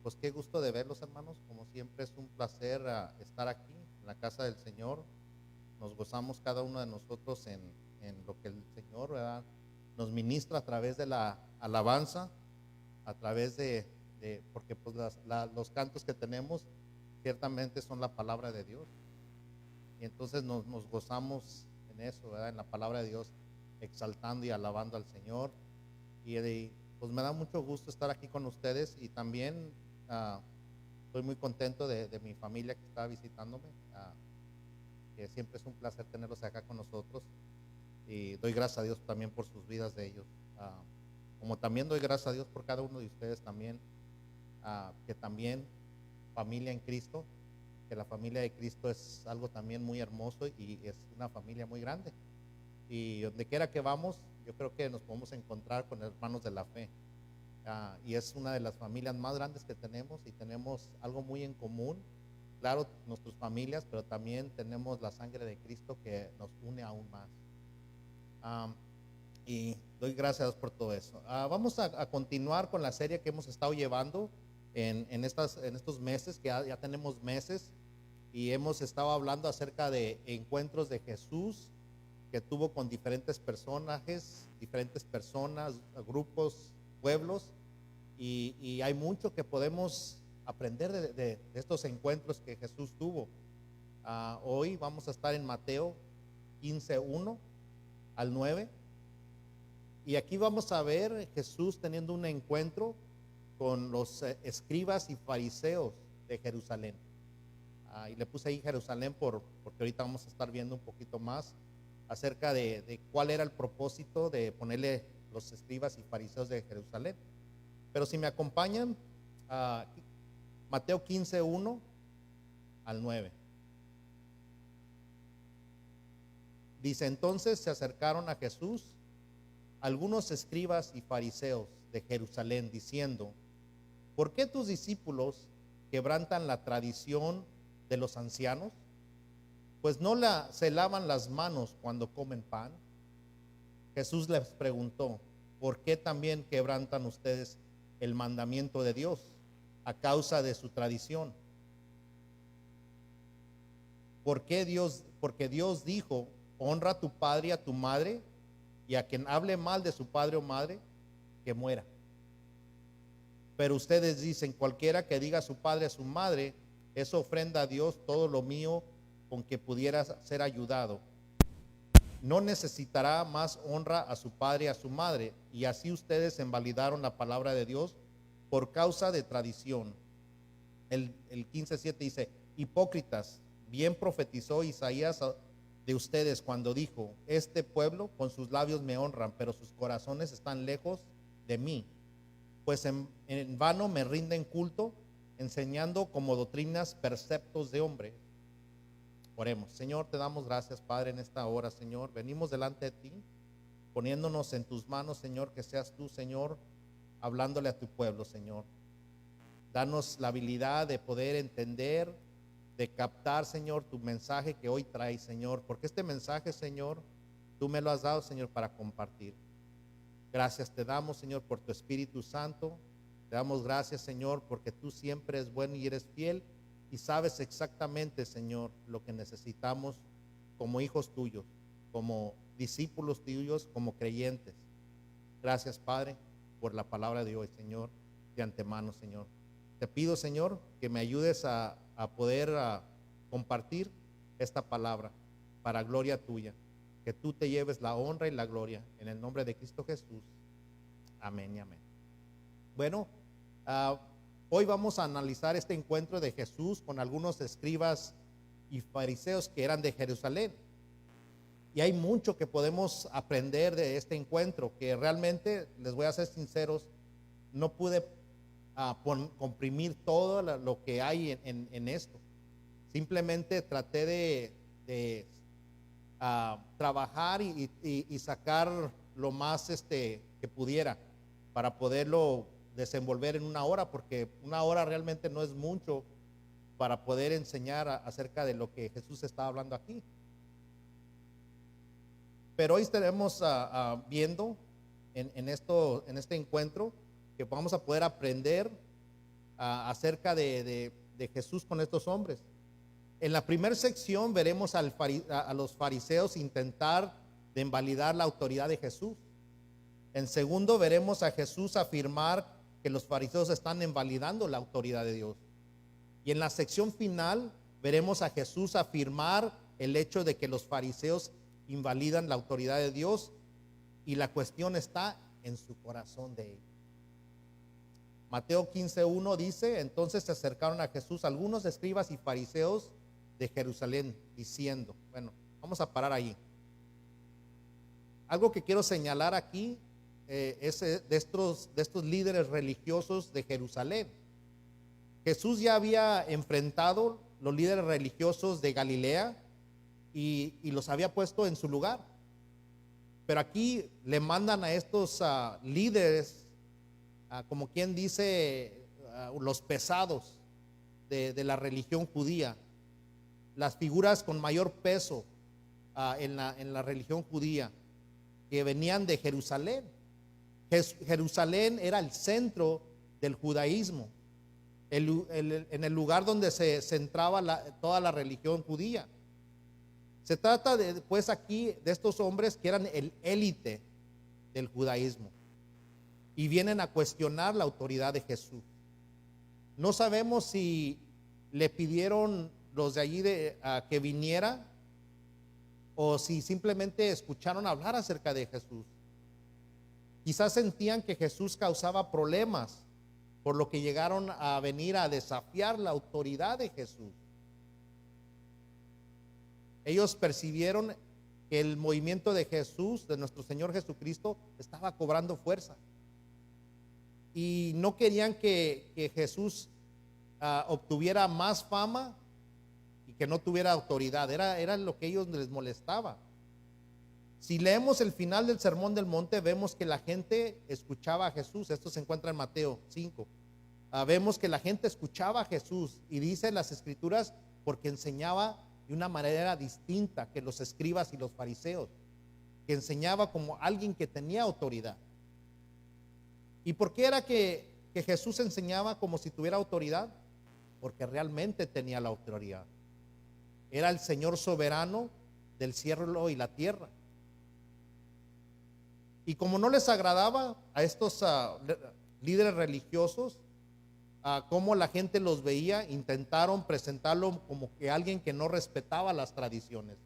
Pues qué gusto de verlos, hermanos. Como siempre es un placer estar aquí en la casa del Señor. Nos gozamos cada uno de nosotros en lo que el Señor, ¿verdad?, nos ministra a través de la alabanza, a través porque pues los cantos que tenemos ciertamente son la palabra de Dios. Y entonces nos gozamos en eso, ¿verdad?, en la palabra de Dios, exaltando y alabando al Señor. Pues me da mucho gusto estar aquí con ustedes y también estoy muy contento de mi familia que está visitándome, que siempre es un placer tenerlos acá con nosotros y doy gracias a Dios también por sus vidas de ellos, como también doy gracias a Dios por cada uno de ustedes también, que también familia en Cristo, que la familia de Cristo es algo también muy hermoso y es una familia muy grande. Y donde quiera que vamos, yo creo que nos podemos encontrar con hermanos de la fe. Y es una de las familias más grandes que tenemos y tenemos algo muy en común. Claro, nuestras familias, pero también tenemos la sangre de Cristo que nos une aún más. Y doy gracias por todo eso. Vamos a continuar con la serie que hemos estado llevando en estos meses, que ya tenemos meses, y hemos estado hablando acerca de encuentros de Jesús que tuvo con diferentes personajes, diferentes personas, grupos, pueblos, y hay mucho que podemos aprender de estos encuentros que Jesús tuvo. Hoy vamos a estar en Mateo 15:1 al 9, y aquí vamos a ver Jesús teniendo un encuentro con los escribas y fariseos de Jerusalén. Y le puse ahí Jerusalén porque ahorita vamos a estar viendo un poquito más acerca de cuál era el propósito de ponerle los escribas y fariseos de Jerusalén. Pero si me acompañan, Mateo 15:1 al 9. Dice: entonces se acercaron a Jesús algunos escribas y fariseos de Jerusalén, diciendo: ¿por qué tus discípulos quebrantan la tradición de los ancianos? Pues no se lavan las manos cuando comen pan. Jesús les preguntó: ¿por qué también quebrantan ustedes el mandamiento de Dios a causa de su tradición? Porque Dios dijo: honra a tu padre y a tu madre, y a quien hable mal de su padre o madre, que muera. Pero ustedes dicen: cualquiera que diga a su padre o a su madre, eso ofrenda a Dios todo lo mío con que pudiera ser ayudado. No necesitará más honra a su padre y a su madre. Y así ustedes invalidaron la palabra de Dios por causa de tradición. El 15:7 dice: hipócritas, bien profetizó Isaías de ustedes cuando dijo: este pueblo con sus labios me honran, pero sus corazones están lejos de mí, pues en vano me rinden culto, enseñando como doctrinas preceptos de hombre. Oremos. Señor, te damos gracias, Padre, en esta hora, Señor. Venimos delante de ti, poniéndonos en tus manos, Señor, que seas tú, Señor, hablándole a tu pueblo, Señor. Danos la habilidad de poder entender, de captar, Señor, tu mensaje que hoy traes, Señor, porque este mensaje, Señor, tú me lo has dado, Señor, para compartir. Gracias te damos, Señor, por tu Espíritu Santo. Te damos gracias, Señor, porque tú siempre eres bueno y eres fiel y sabes exactamente, Señor, lo que necesitamos como hijos tuyos, como discípulos tuyos, como creyentes. Gracias, Padre, por la palabra de hoy, Señor, de antemano, Señor. Te pido, Señor, que me ayudes a poder compartir esta palabra para gloria tuya, que tú te lleves la honra y la gloria en el nombre de Cristo Jesús. Amén y amén. Bueno, hoy vamos a analizar este encuentro de Jesús con algunos escribas y fariseos que eran de Jerusalén. Y hay mucho que podemos aprender de este encuentro, que realmente, les voy a ser sinceros, no pude comprimir todo lo que hay en esto. Simplemente traté de trabajar y sacar lo más que pudiera para poderlo desenvolver en una hora, porque una hora realmente no es mucho para poder enseñar acerca de lo que Jesús está hablando aquí. Pero hoy estaremos viendo en este encuentro que vamos a poder aprender acerca de Jesús con estos hombres. En la primera sección veremos a los fariseos intentar de invalidar la autoridad de Jesús. En segundo veremos a Jesús afirmar que los fariseos están invalidando la autoridad de Dios. Y en la sección final veremos a Jesús afirmar el hecho de que los fariseos invalidan la autoridad de Dios, y la cuestión está en su corazón de ellos. Mateo 15:1 dice: entonces se acercaron a Jesús algunos escribas y fariseos de Jerusalén, diciendo, bueno, vamos a parar ahí. Algo que quiero señalar aquí es de estos líderes religiosos de Jerusalén. Jesús ya había enfrentado los líderes religiosos de Galilea y los había puesto en su lugar. Pero aquí le mandan a estos líderes, como quien dice, los pesados de la religión judía, las figuras con mayor peso en la religión judía, que venían de Jerusalén. Jerusalén era el centro del judaísmo, en el lugar donde se centraba toda la religión judía. Se trata pues aquí de estos hombres que eran el élite del judaísmo y vienen a cuestionar la autoridad de Jesús. No sabemos si le pidieron los de allí que viniera, o si simplemente escucharon hablar acerca de Jesús. Quizás sentían que Jesús causaba problemas, por lo que llegaron a venir a desafiar la autoridad de Jesús. Ellos percibieron que el movimiento de Jesús, de nuestro Señor Jesucristo, estaba cobrando fuerza, y no querían que Jesús obtuviera más fama y que no tuviera autoridad. Era lo que a ellos les molestaba. Si leemos el final del Sermón del Monte, vemos que la gente escuchaba a Jesús. Esto se encuentra en Mateo 5. Vemos que la gente escuchaba a Jesús, y dice las Escrituras, porque enseñaba de una manera distinta que los escribas y los fariseos, que enseñaba como alguien que tenía autoridad. ¿Y por qué era que Jesús enseñaba como si tuviera autoridad? Porque realmente tenía la autoridad. Era el Señor soberano del cielo y la tierra. Y como no les agradaba a estos líderes religiosos, cómo la gente los veía, intentaron presentarlo como que alguien que no respetaba las tradiciones.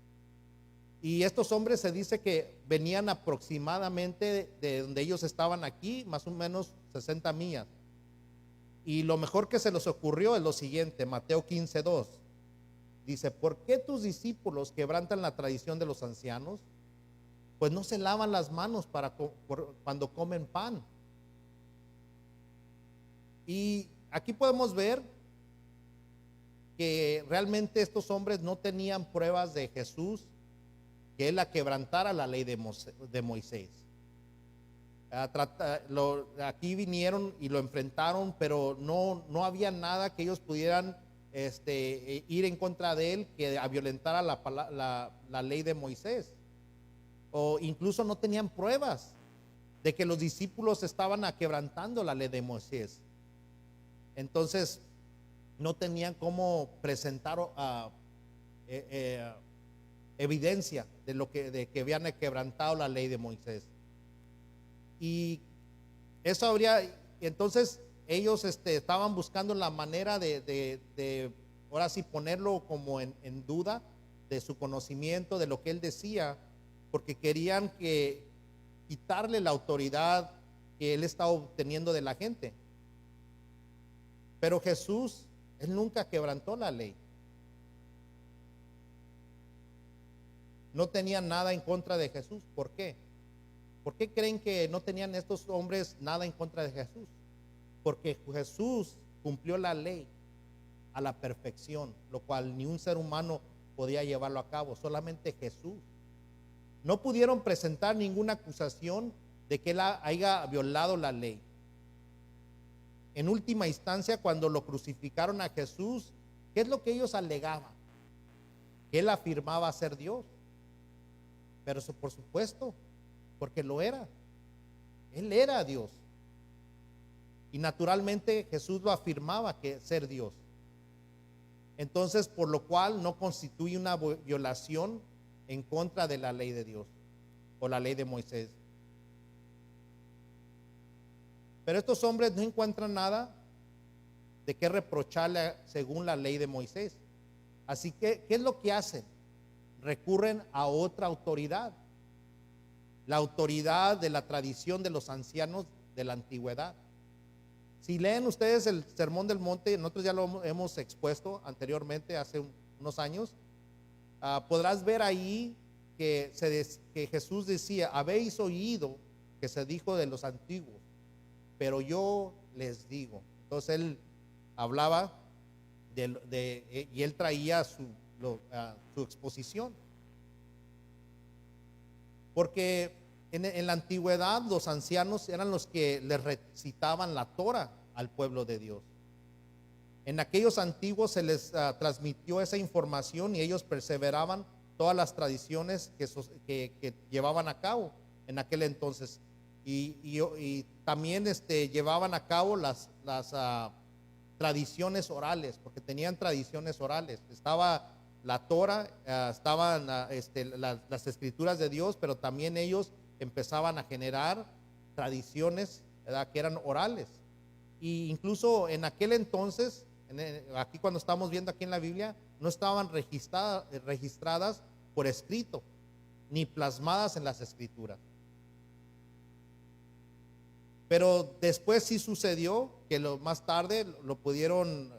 Y estos hombres, se dice que venían aproximadamente de donde ellos estaban aquí, más o menos 60 millas. Y lo mejor que se les ocurrió es lo siguiente: Mateo 15:2 dice: ¿por qué tus discípulos quebrantan la tradición de los ancianos? Pues no se lavan las manos cuando comen pan. Y aquí podemos ver que realmente estos hombres no tenían pruebas de Jesús que él la quebrantara la ley de Moisés. Aquí vinieron y lo enfrentaron, pero no había nada que ellos pudieran ir en contra de él que violentara la ley de Moisés, o incluso no tenían pruebas de que los discípulos estaban quebrantando la ley de Moisés. Entonces no tenían cómo presentar evidencia de que habían quebrantado la ley de Moisés. Y eso entonces ellos estaban buscando la manera de ahora sí ponerlo como en duda de su conocimiento, de lo que él decía, porque querían quitarle la autoridad que él estaba obteniendo de la gente. Pero Jesús, él nunca quebrantó la ley. No tenían nada en contra de Jesús. ¿Por qué? ¿Por qué creen que no tenían estos hombres nada en contra de Jesús? Porque Jesús cumplió la ley a la perfección, lo cual ni un ser humano podía llevarlo a cabo, solamente Jesús. No pudieron presentar ninguna acusación de que él haya violado la ley. En última instancia, cuando lo crucificaron a Jesús, ¿qué es lo que ellos alegaban? Que él afirmaba ser Dios. Pero eso, por supuesto, porque lo era. Él era Dios. Y naturalmente Jesús lo afirmaba que ser Dios. Entonces, por lo cual no constituye una violación en contra de la ley de Dios o la ley de Moisés. Pero estos hombres no encuentran nada de qué reprocharle según la ley de Moisés. Así que, ¿qué es lo que hacen? Recurren a otra autoridad, la autoridad de la tradición de los ancianos de la antigüedad. Si leen ustedes el Sermón del Monte, nosotros ya lo hemos expuesto anteriormente, hace unos años, podrás ver ahí que Jesús decía: habéis oído que se dijo de los antiguos, pero yo les digo. Entonces él hablaba y él traía su exposición. Porque en la antigüedad los ancianos eran los que les recitaban la Torah al pueblo de Dios. En aquellos antiguos se les transmitió esa información y ellos perseveraban todas las tradiciones que llevaban a cabo en aquel entonces. Y también llevaban a cabo las tradiciones orales, porque tenían tradiciones orales. Estaba la Torah, estaban las escrituras de Dios, pero también ellos empezaban a generar tradiciones, ¿verdad?, que eran orales. Y incluso en aquel entonces, aquí cuando estamos viendo aquí en la Biblia, no estaban registradas por escrito, ni plasmadas en las escrituras. Pero después sí sucedió que más tarde lo pudieron,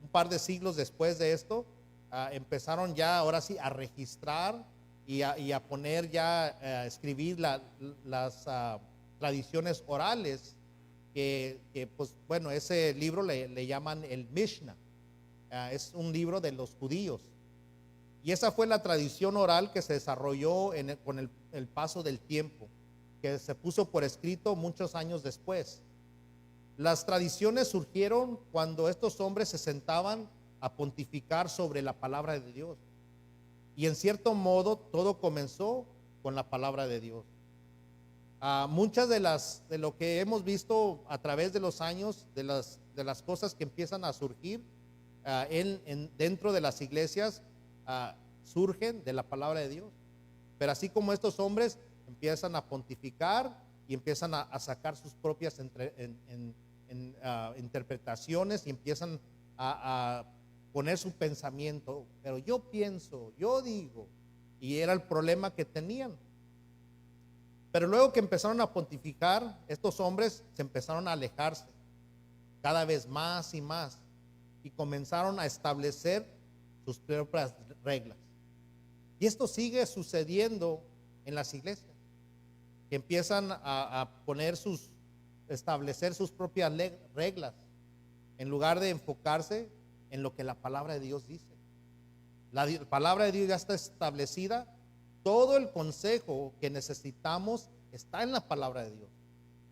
un par de siglos después de esto, empezaron ya ahora sí a registrar y a poner ya, a escribir las tradiciones orales, que pues bueno, ese libro le llaman el Mishnah. Es un libro de los judíos. Y esa fue la tradición oral que se desarrolló con el paso del tiempo, que se puso por escrito muchos años después. Las tradiciones surgieron cuando estos hombres se sentaban a pontificar sobre la palabra de Dios. Y en cierto modo todo comenzó con la palabra de Dios. Muchas de lo que hemos visto a través de los años, de las cosas que empiezan a surgir dentro de las iglesias, surgen de la palabra de Dios. Pero así como estos hombres empiezan a pontificar y empiezan a sacar sus propias interpretaciones y empiezan a poner su pensamiento, pero yo pienso, yo digo, y era el problema que tenían. Pero luego que empezaron a pontificar, estos hombres se empezaron a alejarse cada vez más y más y comenzaron a establecer sus propias reglas. Y esto sigue sucediendo en las iglesias, que empiezan a establecer sus propias reglas en lugar de enfocarse en lo que la palabra de Dios dice. La palabra de Dios ya está establecida. Todo el consejo que necesitamos está en la palabra de Dios.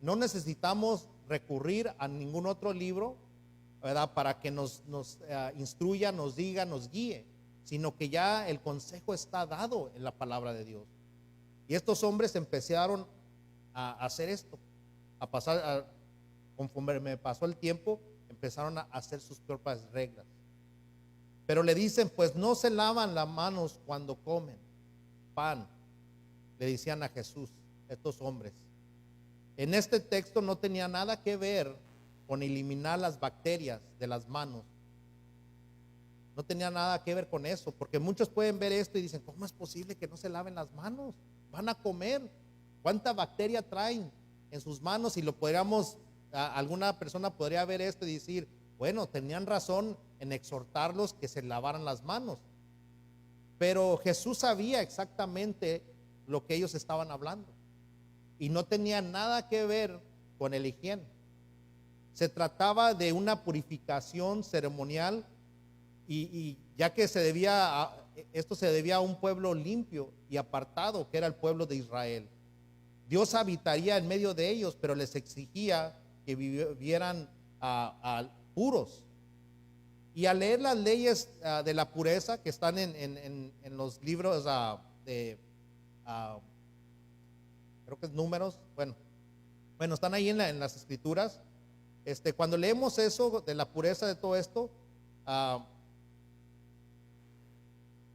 No necesitamos recurrir a ningún otro libro, ¿verdad?, para que nos instruya, nos diga, nos guíe, sino que ya el consejo está dado en la palabra de Dios. Y estos hombres empezaron a hacer esto, conforme me pasó el tiempo, empezaron a hacer sus propias reglas. Pero le dicen, pues no se lavan las manos cuando comen pan, le decían a Jesús estos hombres. En este texto no tenía nada que ver con eliminar las bacterias de las manos. No tenía nada que ver con eso, porque muchos pueden ver esto y dicen, ¿cómo es posible que no se laven las manos? Van a comer. ¿Cuánta bacteria traen en sus manos? Y lo podríamos, alguna persona podría ver esto y decir, bueno, tenían razón en exhortarlos que se lavaran las manos. Pero Jesús sabía exactamente lo que ellos estaban hablando y no tenía nada que ver con el higiene. Se trataba de una purificación ceremonial y ya que esto se debía a un pueblo limpio y apartado, que era el pueblo de Israel. Dios habitaría en medio de ellos, pero les exigía que vivieran puros. Y al leer las leyes de la pureza que están en los libros creo que es Números, bueno, están ahí en las escrituras. cuando leemos eso de la pureza de todo esto, ah,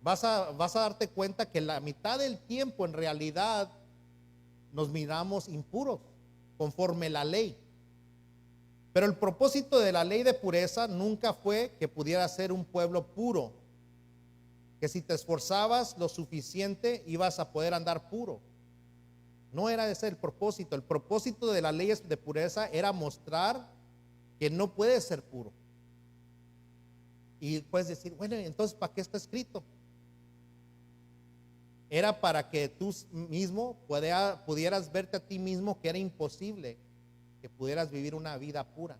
vas a darte cuenta que la mitad del tiempo en realidad nos miramos impuros conforme la ley. Pero el propósito de la ley de pureza nunca fue que pudiera ser un pueblo puro, que si te esforzabas lo suficiente ibas a poder andar puro. No era ese el propósito. El propósito de las leyes de pureza era mostrar que no puedes ser puro. Y puedes decir, bueno, entonces ¿para qué está escrito? Era para que tú mismo pudieras verte a ti mismo que era imposible que pudieras vivir una vida pura.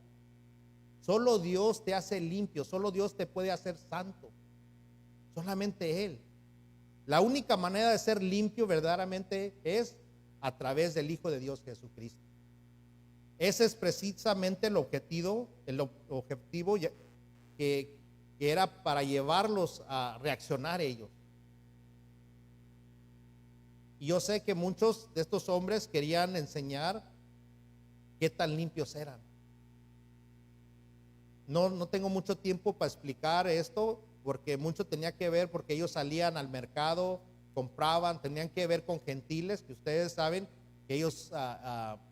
Solo Dios te hace limpio, solo Dios te puede hacer santo, solamente Él. La única manera de ser limpio verdaderamente es a través del Hijo de Dios Jesucristo. Ese es precisamente el objetivo que era para llevarlos a reaccionar ellos. Y yo sé que muchos de estos hombres querían enseñar qué tan limpios eran. No tengo mucho tiempo para explicar esto, porque mucho tenía que ver, porque ellos salían al mercado, compraban, tenían que ver con gentiles, que ustedes saben que ellos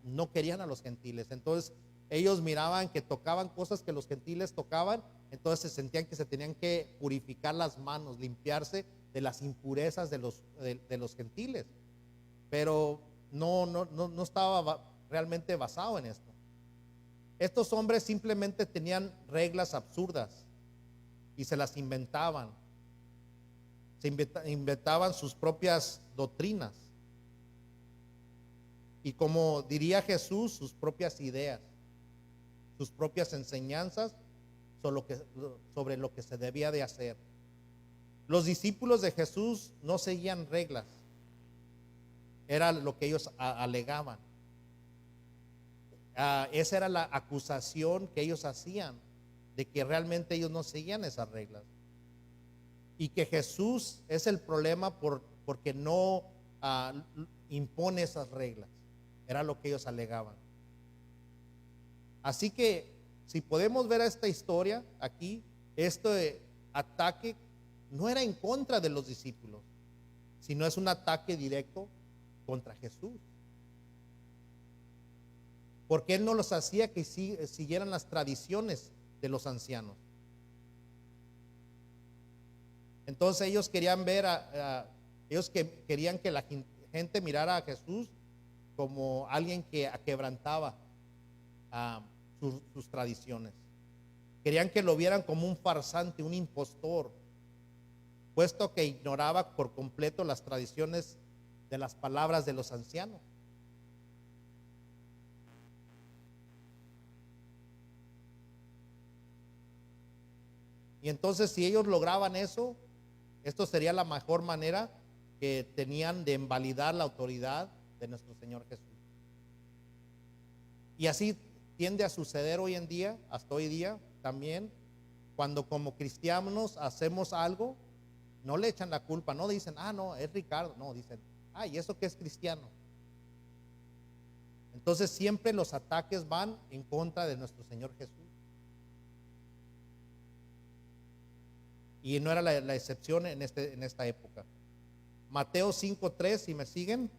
no querían a los gentiles. Entonces ellos miraban que tocaban cosas que los gentiles tocaban, entonces se sentían que se tenían que purificar las manos, limpiarse de las impurezas de los gentiles. Pero no estaba realmente basado en esto. Estos hombres simplemente tenían reglas absurdas y se las inventaban. Se inventaban sus propias doctrinas. Y como diría Jesús, sus propias ideas, sus propias enseñanzas sobre lo que se debía de hacer. Los discípulos de Jesús no seguían reglas. Era lo que ellos alegaban. Esa era la acusación que ellos hacían, de que realmente ellos no seguían esas reglas. Y que Jesús es el problema porque no impone esas reglas. Era lo que ellos alegaban. Así que si podemos ver esta historia aquí, este ataque no era en contra de los discípulos, sino es un ataque directo contra Jesús. Porque Él no los hacía que siguieran las tradiciones de los ancianos. Entonces ellos querían querían que la gente mirara a Jesús como alguien que quebrantaba sus tradiciones. Querían que lo vieran como un farsante, un impostor, puesto que ignoraba por completo las tradiciones de las palabras de los ancianos. Y entonces si ellos lograban eso, esto sería la mejor manera que tenían de invalidar la autoridad de nuestro Señor Jesús. Y así tiende a suceder hoy en día, hasta hoy día también, cuando como cristianos hacemos algo, no le echan la culpa, no dicen, no, es Ricardo, no, dicen, ¿y eso qué es cristiano? Entonces siempre los ataques van en contra de nuestro Señor Jesús. Y no era la excepción en esta época. Mateo 5:3, si me siguen,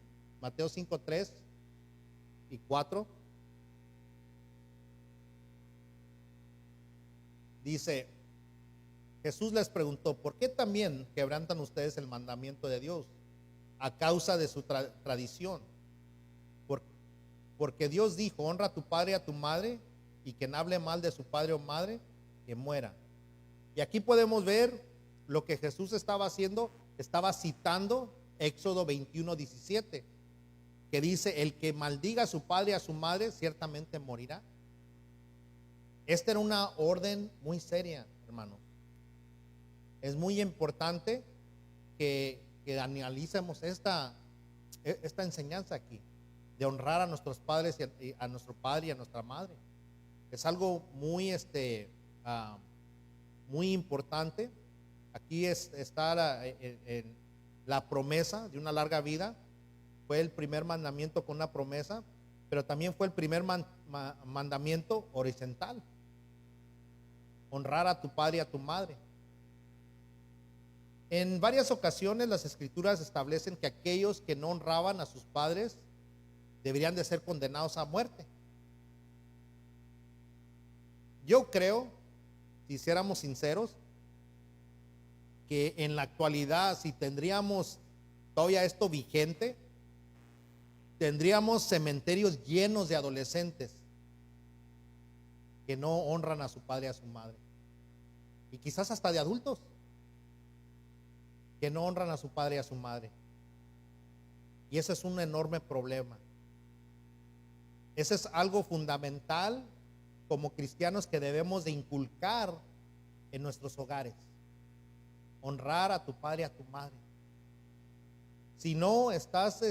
Mateo 5:3 y 4. Dice, Jesús les preguntó, ¿por qué también quebrantan ustedes el mandamiento de Dios a causa de su tradición? Porque Dios dijo, honra a tu padre y a tu madre, y quien hable mal de su padre o madre, que muera. Y aquí podemos ver lo que Jesús estaba haciendo. Estaba citando Éxodo 21:17, que dice, el que maldiga a su padre y a su madre ciertamente morirá. Esta era una orden muy seria, hermano. Es muy importante que analicemos esta enseñanza aquí, de honrar a nuestros padres y a nuestro padre y a nuestra madre. Es algo muy muy importante. Aquí está la promesa de una larga vida. Fue el primer mandamiento con una promesa, pero también fue el primer mandamiento horizontal. Honrar a tu padre y a tu madre. En varias ocasiones las escrituras establecen que aquellos que no honraban a sus padres deberían de ser condenados a muerte. Yo creo, si siéramos sinceros, que en la actualidad, si tendríamos todavía esto vigente, tendríamos cementerios llenos de adolescentes que no honran a su padre y a su madre, y quizás hasta de adultos que no honran a su padre y a su madre. Y ese es un enorme problema. Ese es algo fundamental como cristianos que debemos de inculcar en nuestros hogares. Honrar a tu padre y a tu madre. Si no estás,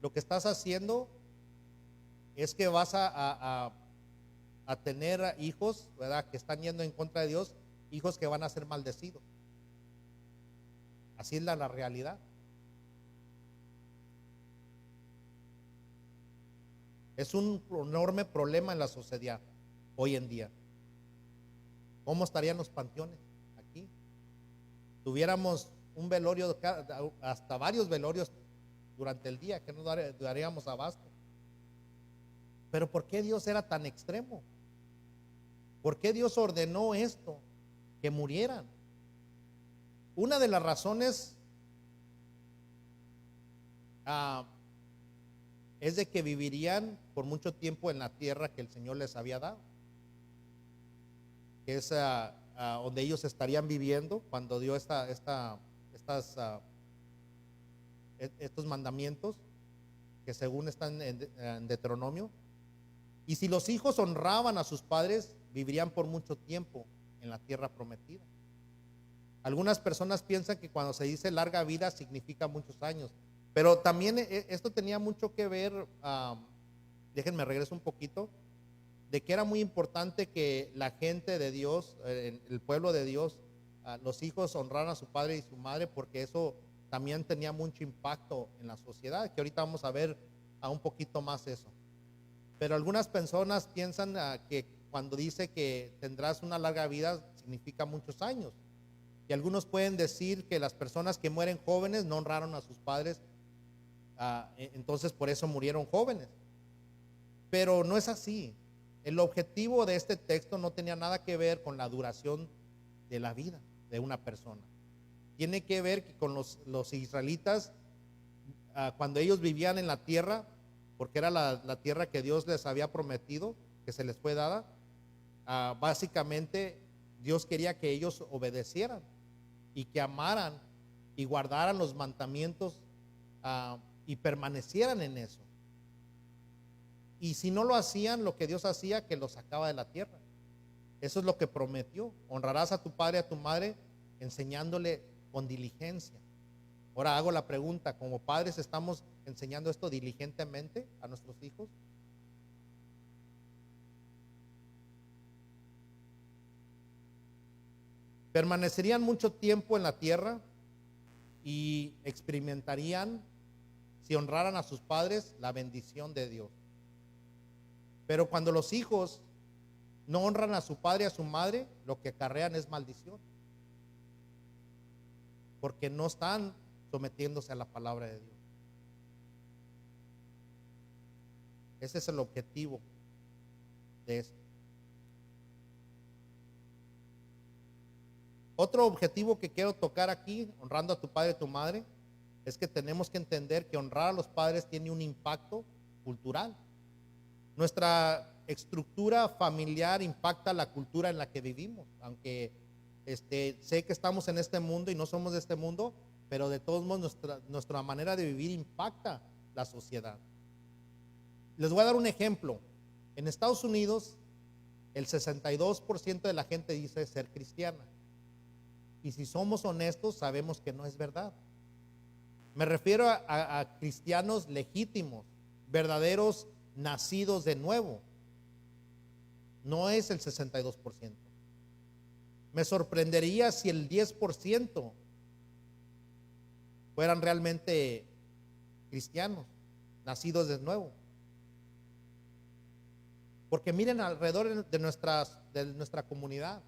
lo que estás haciendo es que vas a tener hijos, ¿verdad?, que están yendo en contra de Dios, hijos que van a ser maldecidos. Así es la realidad. Es un enorme problema en la sociedad hoy en día. ¿Cómo estarían los panteones aquí? Tuviéramos un velorio, hasta varios velorios durante el día, que no daríamos abasto. Pero ¿por qué Dios era tan extremo? ¿Por qué Dios ordenó esto? Que murieran. Una de las razones es de que vivirían por mucho tiempo en la tierra que el Señor les había dado, que es donde ellos estarían viviendo cuando dio estos mandamientos que según están en Deuteronomio. Y si los hijos honraban a sus padres, vivirían por mucho tiempo en la tierra prometida. Algunas personas piensan que cuando se dice larga vida significa muchos años, pero también esto tenía mucho que ver, déjenme regreso un poquito, de que era muy importante que la gente de Dios, el pueblo de Dios, los hijos honraran a su padre y su madre, porque eso también tenía mucho impacto en la sociedad, que ahorita vamos a ver un poquito más eso. Pero algunas personas piensan que cuando dice que tendrás una larga vida significa muchos años. Y algunos pueden decir que las personas que mueren jóvenes no honraron a sus padres, entonces por eso murieron jóvenes. Pero no es así. El objetivo de este texto no tenía nada que ver con la duración de la vida de una persona. Tiene que ver que con los israelitas, cuando ellos vivían en la tierra, porque era la tierra que Dios les había prometido, que se les fue dada, básicamente Dios quería que ellos obedecieran y que amaran y guardaran los mandamientos y permanecieran en eso. Y si no lo hacían, lo que Dios hacía, que los sacaba de la tierra. Eso es lo que prometió. Honrarás a tu padre y a tu madre enseñándole con diligencia. Ahora hago la pregunta, como padres, ¿estamos enseñando esto diligentemente a nuestros hijos? Permanecerían mucho tiempo en la tierra y experimentarían, si honraran a sus padres, la bendición de Dios. Pero cuando los hijos no honran a su padre y a su madre, lo que acarrean es maldición, porque no están sometiéndose a la palabra de Dios. Ese es el objetivo de esto. Otro objetivo que quiero tocar aquí, honrando a tu padre y a tu madre, es que tenemos que entender que honrar a los padres tiene un impacto cultural. Nuestra estructura familiar impacta la cultura en la que vivimos, aunque sé que estamos en este mundo y no somos de este mundo, pero de todos modos nuestra manera de vivir impacta la sociedad. Les voy a dar un ejemplo. En Estados Unidos, el 62% de la gente dice ser cristiana. Y si somos honestos, sabemos que no es verdad. Me refiero a cristianos legítimos, verdaderos, nacidos de nuevo. No es el 62%. Me sorprendería si el 10% fueran realmente cristianos, nacidos de nuevo. Porque miren alrededor de nuestra comunidad.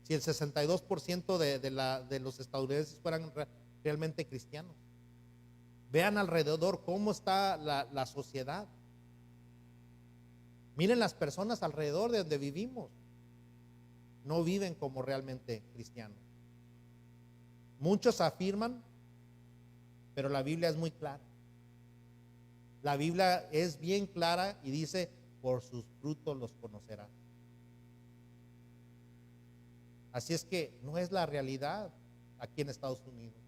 Si el 62% de los estadounidenses fueran realmente cristianos. Vean alrededor cómo está la sociedad. Miren las personas alrededor de donde vivimos. No viven como realmente cristianos. Muchos afirman, pero la Biblia es muy clara. La Biblia es bien clara y dice, por sus frutos los conocerás. Así es que no es la realidad aquí en Estados Unidos.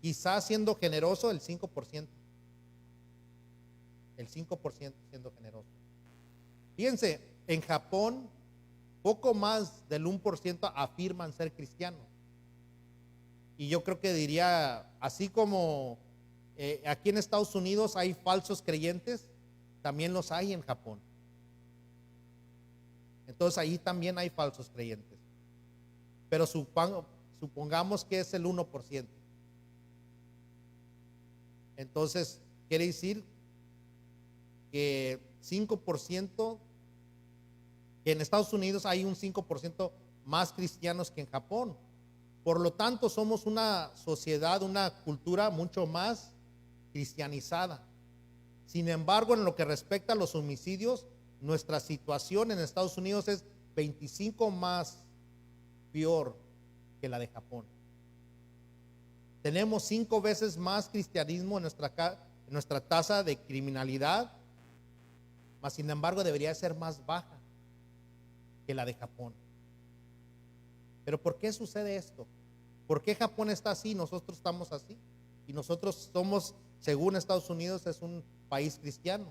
Quizás siendo generoso el 5%. El 5% siendo generoso. Fíjense, en Japón poco más del 1% afirman ser cristianos. Y yo creo que diría, así como aquí en Estados Unidos hay falsos creyentes, también los hay en Japón. Entonces ahí también hay falsos creyentes. Pero supongamos que es el 1%. Entonces quiere decir que 5%, que en Estados Unidos hay un 5% más cristianos que en Japón. Por lo tanto, somos una sociedad, una cultura mucho más cristianizada. Sin embargo, en lo que respecta a los homicidios, nuestra situación en Estados Unidos es 25 más peor que la de Japón. Tenemos 5 veces más cristianismo en nuestra tasa de criminalidad, mas sin embargo debería ser más baja que la de Japón. Pero ¿por qué sucede esto? ¿Por qué Japón está así y nosotros estamos así? Y nosotros somos, según Estados Unidos, es un país cristiano.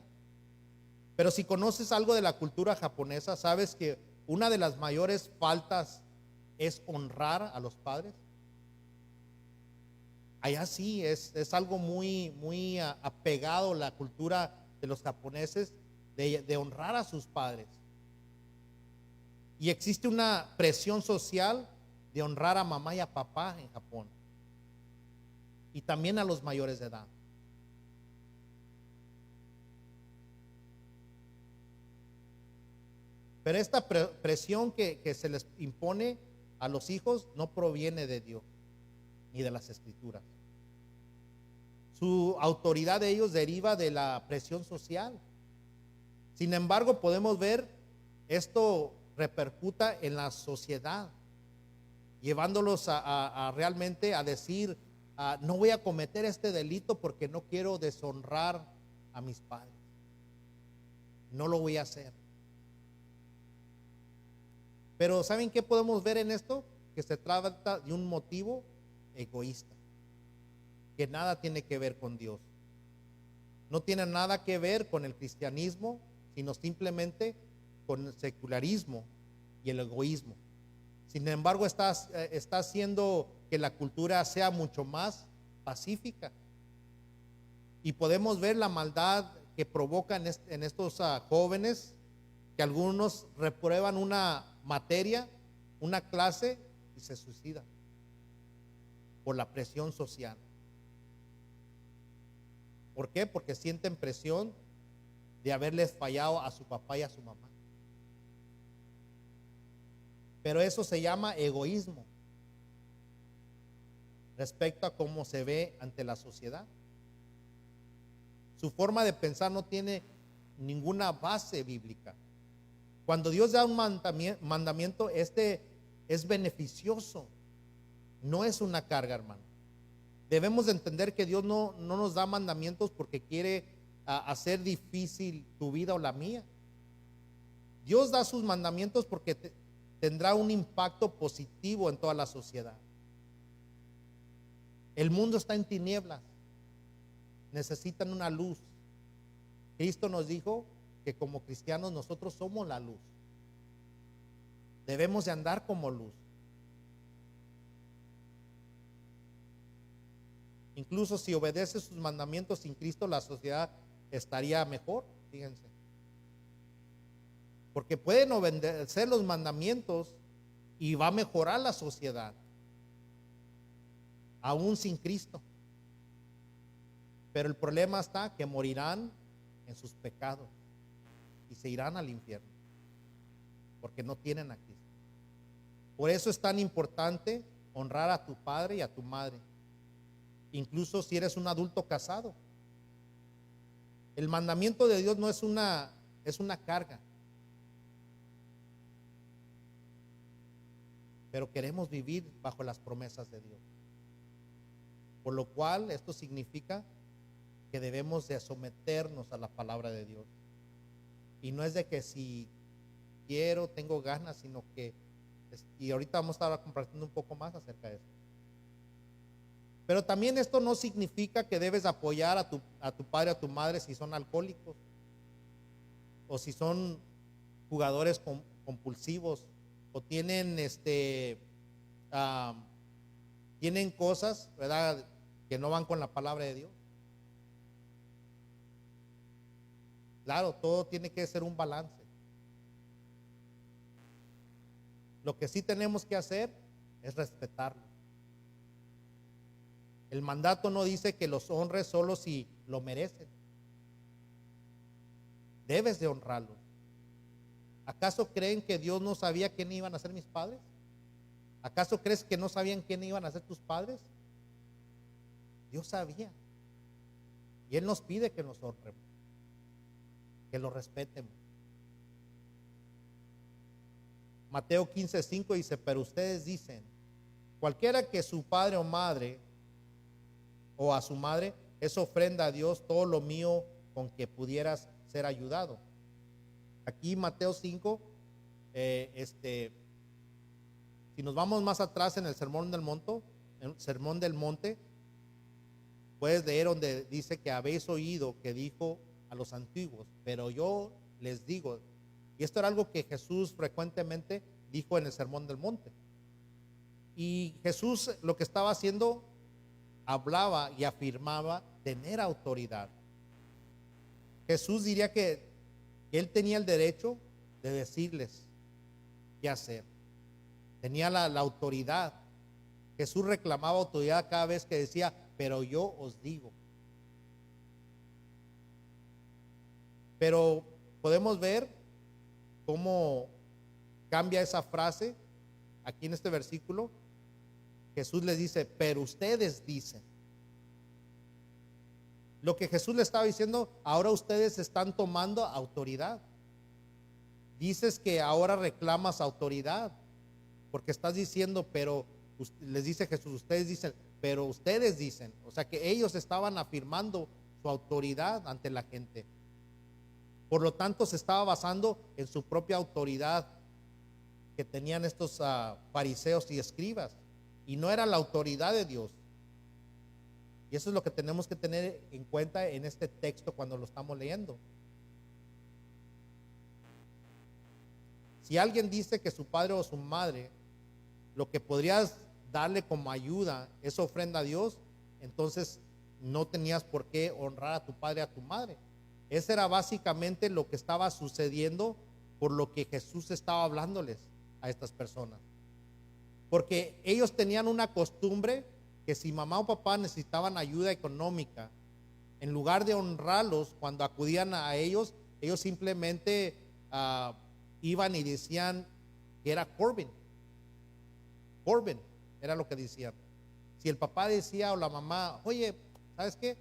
Pero si conoces algo de la cultura japonesa, sabes que una de las mayores faltas es honrar a los padres. Allá sí, es algo muy apegado a la cultura de los japoneses de honrar a sus padres. Y existe una presión social de honrar a mamá y a papá en Japón. Y también a los mayores de edad. Pero esta presión que se les impone a los hijos no proviene de Dios ni de las Escrituras. Su autoridad de ellos deriva de la presión social. Sin embargo, podemos ver esto repercuta en la sociedad, llevándolos a realmente a decir, no voy a cometer este delito porque no quiero deshonrar a mis padres. No lo voy a hacer. Pero ¿saben qué podemos ver en esto? Que se trata de un motivo egoísta, que nada tiene que ver con Dios. No tiene nada que ver con el cristianismo, sino simplemente con el secularismo y el egoísmo. Sin embargo, está haciendo que la cultura sea mucho más pacífica. Y podemos ver la maldad que provoca en estos jóvenes, que algunos reprueban una materia, una clase y se suicidan por la presión social. ¿Por qué? Porque sienten presión de haberles fallado a su papá y a su mamá. Pero eso se llama egoísmo respecto a cómo se ve ante la sociedad. Su forma de pensar no tiene ninguna base bíblica. Cuando Dios da un mandamiento, este es beneficioso, no es una carga, hermano. Debemos de entender que Dios no nos da mandamientos porque quiere hacer difícil tu vida o la mía. Dios da sus mandamientos porque tendrá un impacto positivo en toda la sociedad. El mundo está en tinieblas, necesitan una luz. Cristo nos dijo que como cristianos nosotros somos la luz. Debemos de andar como luz. Incluso si obedece sus mandamientos sin Cristo, la sociedad estaría mejor, fíjense. Porque pueden obedecer los mandamientos y va a mejorar la sociedad, aún sin Cristo. Pero el problema está que morirán en sus pecados y se irán al infierno, porque no tienen a Cristo. Por eso es tan importante honrar a tu padre y a tu madre, incluso si eres un adulto casado. El mandamiento de Dios no es una carga, pero queremos vivir bajo las promesas de Dios. Por lo cual esto significa que debemos de someternos a la palabra de Dios. Y no es de que si quiero, tengo ganas, sino que, y ahorita vamos a estar compartiendo un poco más acerca de eso. Pero también esto no significa que debes apoyar a tu padre o a tu madre si son alcohólicos o si son jugadores compulsivos o tienen tienen cosas, ¿verdad?, que no van con la palabra de Dios. Claro, todo tiene que ser un balance. Lo que sí tenemos que hacer es respetarlo. El mandato no dice que los honres solo si lo merecen. Debes de honrarlos. ¿Acaso creen que Dios no sabía quién iban a ser mis padres? ¿Acaso crees que no sabían quién iban a ser tus padres? Dios sabía. Y Él nos pide que nos honremos, que lo respetemos. Mateo 15:5 dice: pero ustedes dicen, cualquiera que su padre o madre o a su madre es ofrenda a Dios todo lo mío con que pudieras ser ayudado. Aquí Mateo 5, si nos vamos más atrás en el Sermón del Monte, puedes leer donde dice que habéis oído que dijo a los antiguos, pero yo les digo. Y esto era algo que Jesús frecuentemente dijo en el Sermón del Monte. Y Jesús lo que estaba haciendo, hablaba y afirmaba tener autoridad. Jesús diría que Él tenía el derecho de decirles qué hacer. Tenía la autoridad. Jesús reclamaba autoridad cada vez que decía, pero yo os digo. Pero podemos ver cómo cambia esa frase aquí en este versículo. Jesús les dice, pero ustedes dicen. Lo que Jesús le estaba diciendo, ahora ustedes están tomando autoridad. Dices que ahora reclamas autoridad, porque estás diciendo, pero les dice Jesús, ustedes dicen, pero ustedes dicen. O sea que ellos estaban afirmando su autoridad ante la gente. Por lo tanto, se estaba basando en su propia autoridad que tenían estos fariseos y escribas, y no era la autoridad de Dios. Y eso es lo que tenemos que tener en cuenta en este texto cuando lo estamos leyendo. Si alguien dice que su padre o su madre, lo que podrías darle como ayuda es ofrenda a Dios, entonces no tenías por qué honrar a tu padre o a tu madre. Ese era básicamente lo que estaba sucediendo, por lo que Jesús estaba hablándoles a estas personas. Porque ellos tenían una costumbre que si mamá o papá necesitaban ayuda económica, en lugar de honrarlos cuando acudían a ellos, ellos simplemente iban y decían que era Corbin era lo que decían. Si el papá decía o la mamá, oye, ¿sabes qué?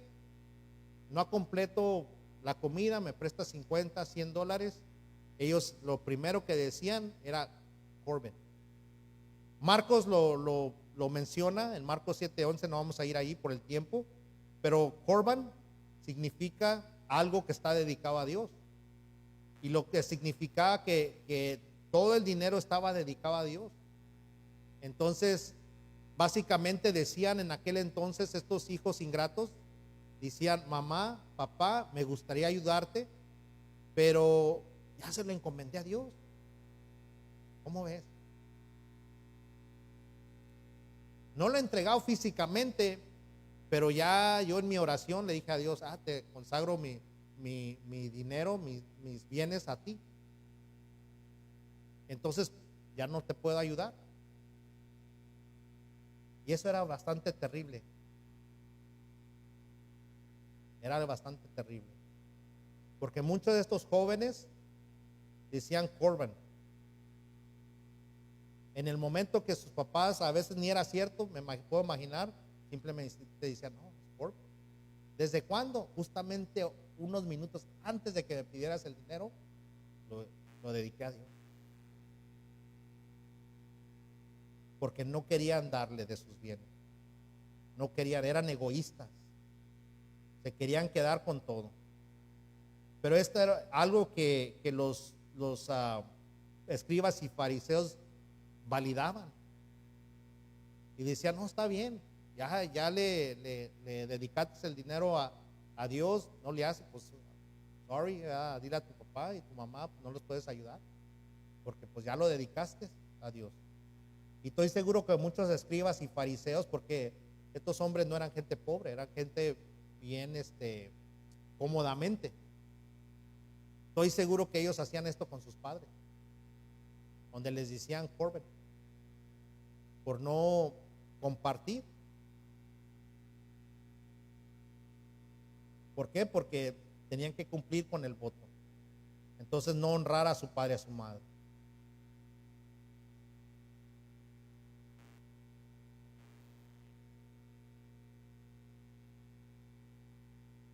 No completo la comida, me presta $50, $100. Ellos lo primero que decían era Corbin. Marcos lo menciona en Marcos 7:11, no vamos a ir ahí por el tiempo, pero Corban significa algo que está dedicado a Dios, y lo que significaba que todo el dinero estaba dedicado a Dios. Entonces, básicamente decían en aquel entonces estos hijos ingratos, decían, mamá, papá, me gustaría ayudarte, pero ya se lo encomendé a Dios. ¿Cómo ves? No lo he entregado físicamente, pero ya yo en mi oración le dije a Dios, te consagro mi dinero, mis bienes a ti. Entonces ya no te puedo ayudar. Y eso era bastante terrible. Era bastante terrible. Porque muchos de estos jóvenes decían Corban. En el momento que sus papás, a veces ni era cierto, puedo imaginar, simplemente te decían, no, es Corban. ¿Desde cuándo? Justamente unos minutos antes de que me pidieras el dinero, lo dediqué a Dios. Porque no querían darle de sus bienes. No querían, eran egoístas. Se querían quedar con todo. Pero esto era algo que los escribas y fariseos validaban. Y decían, no, está bien, ya le dedicaste el dinero a Dios, no le haces, pues, sorry, dile a tu papá y tu mamá, pues, no los puedes ayudar, porque pues ya lo dedicaste a Dios. Y estoy seguro que muchos escribas y fariseos, porque estos hombres no eran gente pobre, eran gente bien, cómodamente. Estoy seguro que ellos hacían esto con sus padres, donde les decían Corban, por no compartir. ¿Por qué? Porque tenían que cumplir con el voto. Entonces no honrar a su padre y a su madre.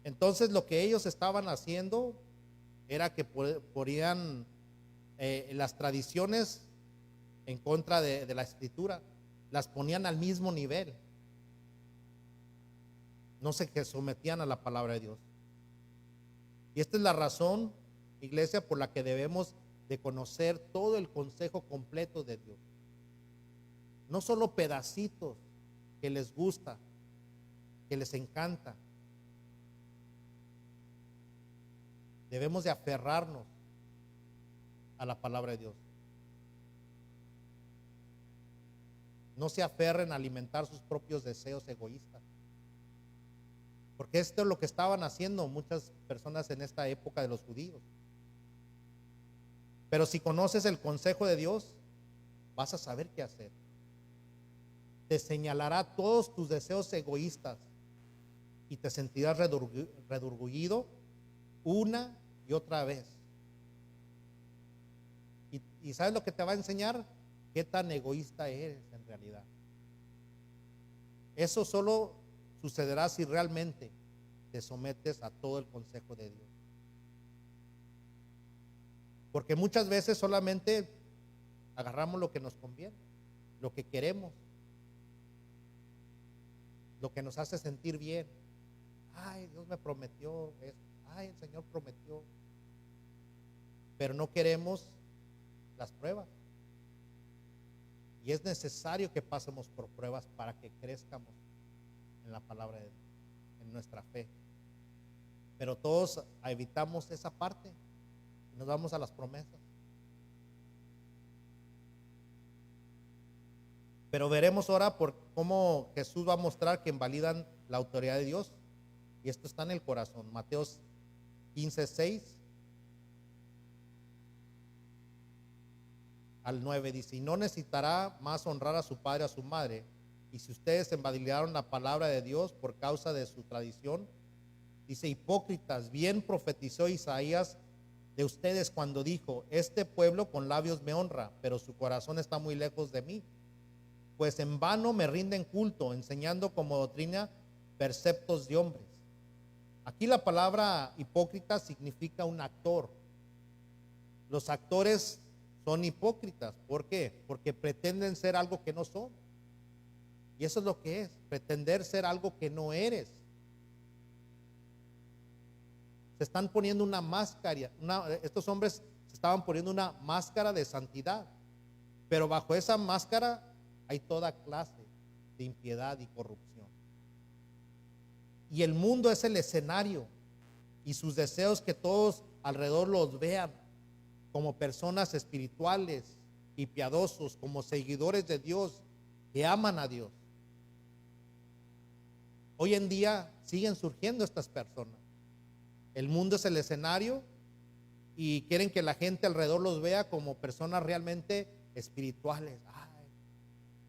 Entonces lo que ellos estaban haciendo era que ponían las tradiciones en contra de la escritura, las ponían al mismo nivel. No se sometían a la palabra de Dios. Y esta es la razón, iglesia, por la que debemos de conocer todo el consejo completo de Dios. No solo pedacitos que les gusta, que les encanta. Debemos de aferrarnos a la palabra de Dios. No se aferren a alimentar sus propios deseos egoístas. Porque esto es lo que estaban haciendo muchas personas en esta época de los judíos. Pero si conoces el consejo de Dios, vas a saber qué hacer. Te señalará todos tus deseos egoístas y te sentirás redorgullido una y otra vez. Y ¿sabes lo que te va a enseñar? Qué tan egoísta eres en realidad. Eso solo sucederá si realmente te sometes a todo el consejo de Dios. Porque muchas veces solamente agarramos lo que nos conviene, lo que queremos, lo que nos hace sentir bien. Ay, Dios me prometió esto. Ay, el Señor prometió. Pero no queremos las pruebas. Y es necesario que pasemos por pruebas para que crezcamos en la palabra de Dios, en nuestra fe. Pero todos evitamos esa parte y nos vamos a las promesas. Pero veremos ahora por cómo Jesús va a mostrar que invalidan la autoridad de Dios. Y esto está en el corazón. Mateo 15:6 al 9 dice: y no necesitará más honrar a su padre o a su madre. Y si ustedes invalidaron la palabra de Dios por causa de su tradición, dice: hipócritas, bien profetizó Isaías de ustedes cuando dijo: este pueblo con labios me honra, pero su corazón está muy lejos de mí, pues en vano me rinden culto, enseñando como doctrina preceptos de hombres. Aquí la palabra hipócrita significa un actor. Los actores son hipócritas. ¿Por qué? Porque pretenden ser algo que no son. Y eso es lo que es, pretender ser algo que no eres. Se están poniendo una máscara, estos hombres se estaban poniendo una máscara de santidad, pero bajo esa máscara hay toda clase de impiedad y corrupción. Y el mundo es el escenario, y sus deseos que todos alrededor los vean como personas espirituales y piadosos, como seguidores de Dios, que aman a Dios. Hoy en día siguen surgiendo estas personas. El mundo es el escenario y quieren que la gente alrededor los vea como personas realmente espirituales. Ay,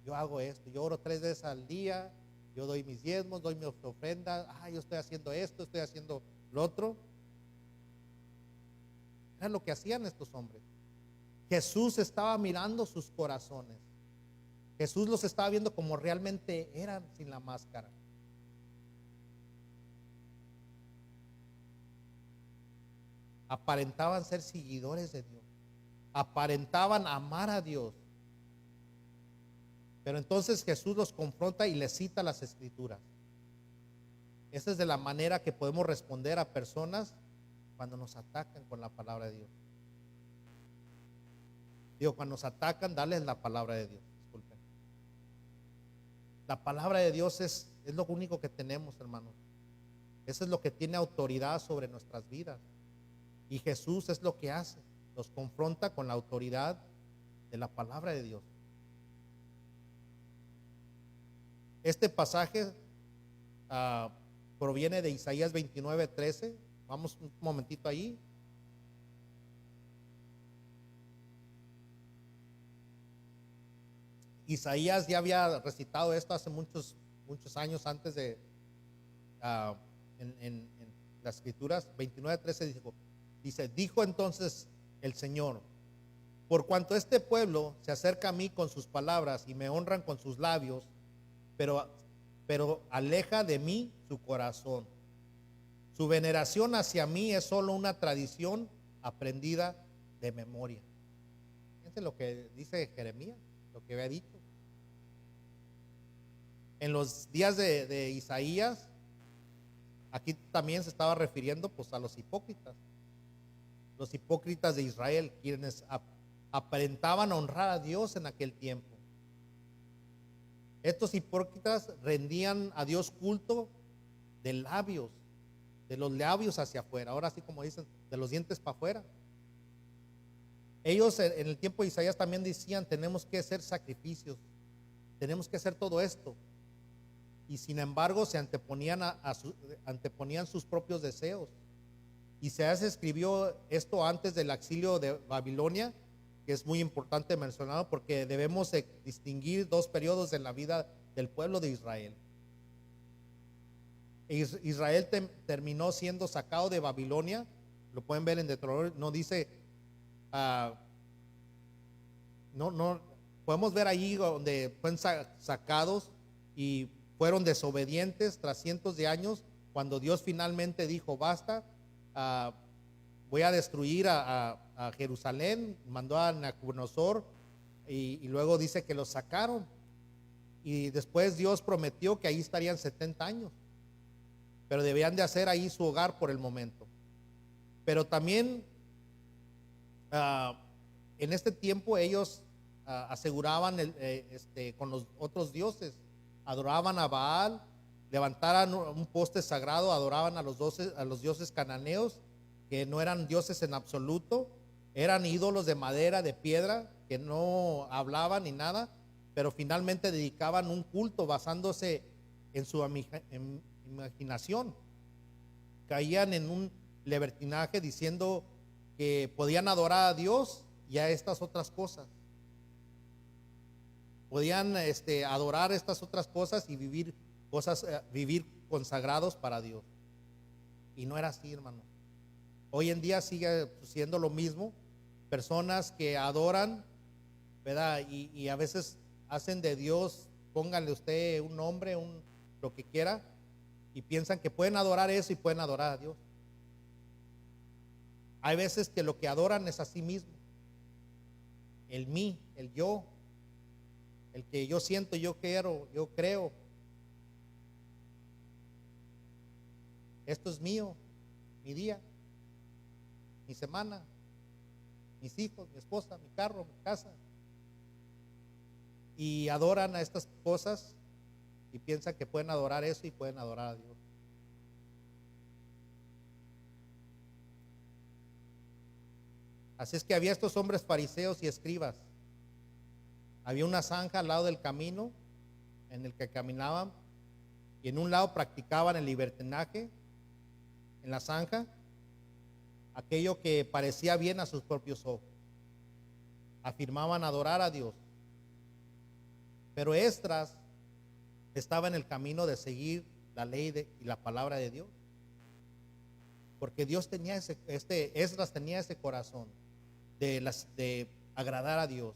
yo hago esto, yo oro 3 veces al día, yo doy mis diezmos, doy mis ofrendas, yo estoy haciendo esto, estoy haciendo lo otro. Era lo que hacían estos hombres. Jesús estaba mirando sus corazones. Jesús los estaba viendo como realmente eran sin la máscara. Aparentaban ser seguidores de Dios. Aparentaban amar a Dios. Pero entonces Jesús los confronta y les cita las escrituras. Esa es de la manera que podemos responder a personas cuando nos atacan con la palabra de Dios. Digo, cuando nos atacan, darles la palabra de Dios. Disculpen. La palabra de Dios es lo único que tenemos, hermanos. Eso es lo que tiene autoridad sobre nuestras vidas. Y Jesús es lo que hace. Los confronta con la autoridad de la palabra de Dios. Este pasaje proviene de Isaías 29:13. Vamos un momentito ahí. Isaías ya había recitado esto hace muchos años antes de en las escrituras. 29:13 dice, dijo entonces el Señor: por cuanto este pueblo se acerca a mí con sus palabras y me honran con sus labios, pero aleja de mí su corazón. Su veneración hacia mí es solo una tradición aprendida de memoria. Fíjense lo que dice Jeremías, lo que había dicho. En los días de Isaías, aquí también se estaba refiriendo pues a los hipócritas de Israel, quienes aparentaban honrar a Dios en aquel tiempo. Estos hipócritas rendían a Dios culto de labios, de los labios hacia afuera, ahora sí como dicen, de los dientes para afuera. Ellos en el tiempo de Isaías también decían, tenemos que hacer sacrificios, tenemos que hacer todo esto. Y sin embargo se anteponían anteponían sus propios deseos. Isaías escribió esto antes del exilio de Babilonia, que es muy importante mencionarlo porque debemos distinguir dos periodos en la vida del pueblo de Israel. Israel terminó siendo sacado de Babilonia, lo pueden ver en Deuteronomio, no dice, no podemos ver allí donde fueron sacados y fueron desobedientes tras cientos de años, cuando Dios finalmente dijo basta, voy a destruir a Jerusalén, mandó a Nabucodonosor y luego dice que los sacaron, y después Dios prometió que ahí estarían 70 años, pero debían de hacer ahí su hogar por el momento. Pero también en este tiempo ellos aseguraban con los otros dioses, adoraban a Baal, levantaran un poste sagrado, adoraban a los dioses cananeos, que no eran dioses en absoluto, eran ídolos de madera, de piedra, que no hablaban ni nada, pero finalmente dedicaban un culto basándose en su imaginación. Caían en un libertinaje diciendo que podían adorar a Dios y a estas otras cosas. Podían adorar estas otras cosas y vivir consagrados para Dios. Y no era así, hermano. Hoy en día sigue siendo lo mismo. Personas que adoran, ¿verdad? Y a veces hacen de Dios, pónganle usted un nombre, lo que quiera, y piensan que pueden adorar eso y pueden adorar a Dios. Hay veces que lo que adoran es a sí mismo. El mí, el yo, el que yo siento, yo quiero, yo creo. Esto es mío, mi día, mi semana, mis hijos, mi esposa, mi carro, mi casa. Y adoran a estas cosas y piensan que pueden adorar eso y pueden adorar a Dios. Así es que había estos hombres fariseos y escribas. Había una zanja al lado del camino en el que caminaban, y en un lado practicaban el libertinaje en la zanja, aquello que parecía bien a sus propios ojos. Afirmaban adorar a Dios, pero Esdras estaba en el camino de seguir la ley y la palabra de Dios, porque Dios tenía Esdras tenía ese corazón de agradar a Dios.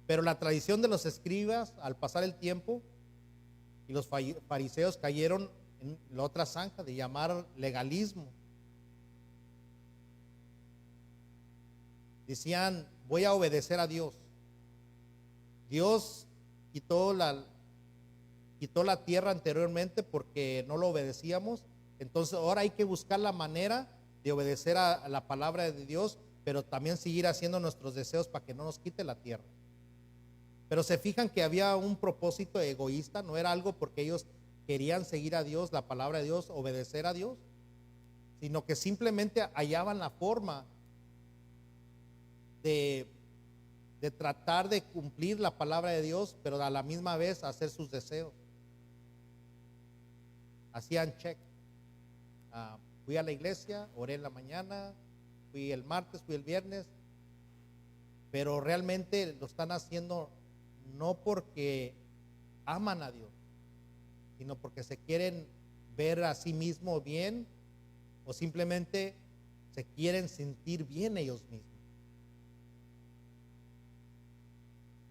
Pero la tradición de los escribas, al pasar el tiempo, y los fariseos cayeron en la otra zanja de llamar legalismo. Decían, voy a obedecer a Dios. Dios quitó la tierra anteriormente porque no lo obedecíamos. Entonces ahora hay que buscar la manera de obedecer a la palabra de Dios, pero también seguir haciendo nuestros deseos para que no nos quite la tierra. Pero se fijan que había un propósito egoísta, no era algo porque ellos querían seguir a Dios, la palabra de Dios, obedecer a Dios, sino que simplemente hallaban la forma de tratar de cumplir la palabra de Dios, pero a la misma vez hacer sus deseos. Hacían check. Fui a la iglesia, oré en la mañana, fui el martes, fui el viernes, pero realmente lo están haciendo no porque aman a Dios, sino porque se quieren ver a sí mismos bien, o simplemente se quieren sentir bien ellos mismos.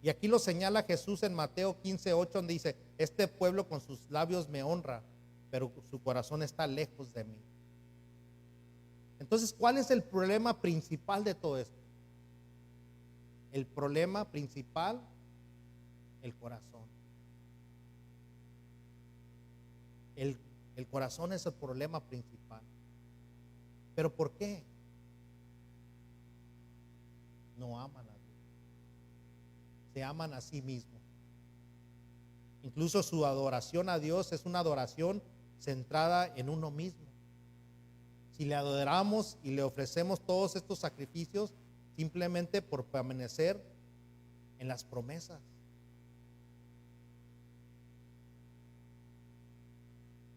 Y aquí lo señala Jesús en Mateo 15:8, donde dice, este pueblo con sus labios me honra, pero su corazón está lejos de mí. Entonces, ¿cuál es el problema principal de todo esto? El problema principal, el corazón. El corazón es el problema principal. ¿Pero por qué? No aman a Dios. Se aman a sí mismos. Incluso su adoración a Dios es una adoración centrada en uno mismo. Si le adoramos y le ofrecemos todos estos sacrificios simplemente por permanecer en las promesas.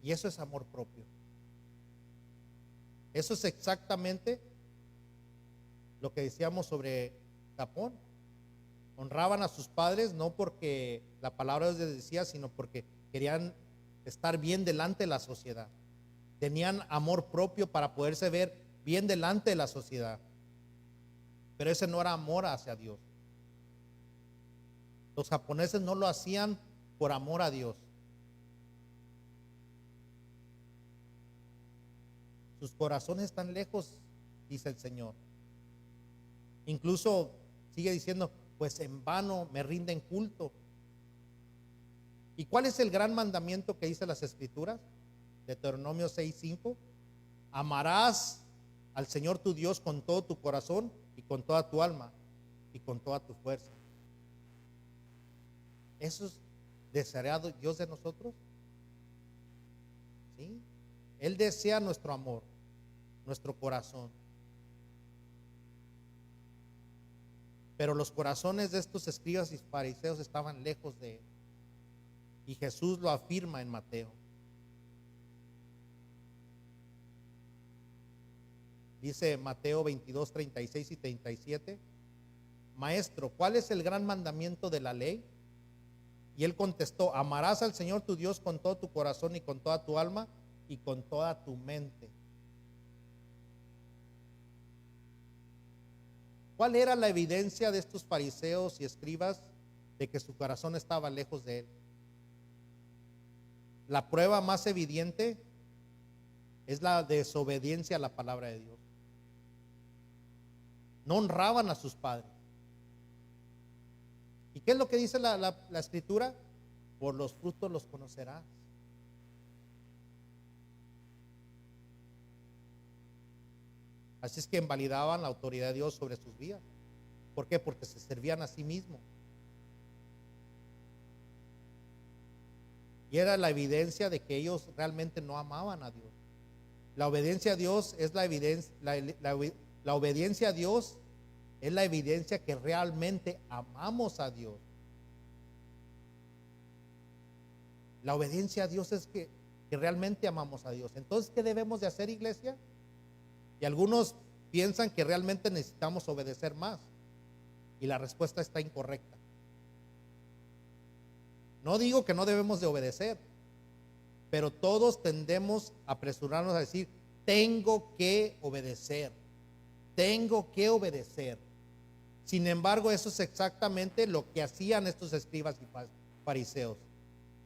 Y eso es amor propio. Eso es exactamente lo que decíamos sobre Japón. Honraban a sus padres no porque la palabra de Dios les decía, sino porque querían estar bien delante de la sociedad. Tenían amor propio para poderse ver bien delante de la sociedad. Pero ese no era amor hacia Dios. Los japoneses no lo hacían por amor a Dios. Sus corazones están lejos, dice el Señor. Incluso sigue diciendo, pues en vano me rinden culto. ¿Y cuál es el gran mandamiento que dice las Escrituras? Deuteronomio 6:5. Amarás al Señor tu Dios con todo tu corazón y con toda tu alma y con toda tu fuerza. ¿Eso es deseará Dios de nosotros? ¿Sí? Él desea nuestro amor, nuestro corazón. Pero los corazones de estos escribas y fariseos estaban lejos de él. Y Jesús lo afirma en Mateo. Dice Mateo 22, 36 y 37. Maestro, ¿cuál es el gran mandamiento de la ley? Y él contestó, amarás al Señor tu Dios con todo tu corazón y con toda tu alma y con toda tu mente. ¿Cuál era la evidencia de estos fariseos y escribas de que su corazón estaba lejos de él? La prueba más evidente es la desobediencia a la palabra de Dios. No honraban a sus padres. ¿Y qué es lo que dice la Escritura? Por los frutos los conocerás. Así es que invalidaban la autoridad de Dios sobre sus vidas. ¿Por qué? Porque se servían a sí mismos. Y era la evidencia de que ellos realmente no amaban a Dios. La obediencia a Dios es la evidencia, la obediencia a Dios es la evidencia que realmente amamos a Dios. La obediencia a Dios es que realmente amamos a Dios. Entonces, ¿qué debemos de hacer, iglesia? Y algunos piensan que realmente necesitamos obedecer más. Y la respuesta está incorrecta. No digo que no debemos de obedecer, pero todos tendemos a apresurarnos a decir, tengo que obedecer. Tengo que obedecer. Sin embargo, eso es exactamente lo que hacían estos escribas y fariseos.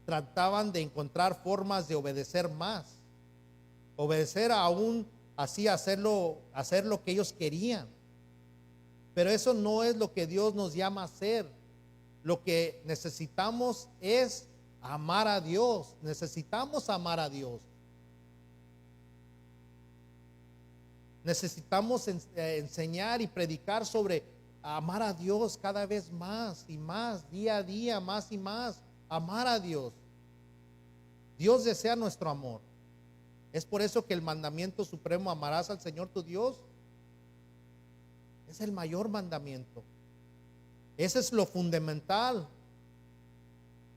Trataban de encontrar formas de obedecer más, obedecer aún así, hacer lo que ellos querían. Pero eso no es lo que Dios nos llama a hacer. Lo que necesitamos es amar a Dios. Necesitamos amar a Dios. Necesitamos enseñar y predicar sobre amar a Dios cada vez más y más, día a día, más y más. Amar a Dios. Dios desea nuestro amor. Es por eso que el mandamiento supremo, amarás al Señor tu Dios, es el mayor mandamiento. Ese es lo fundamental.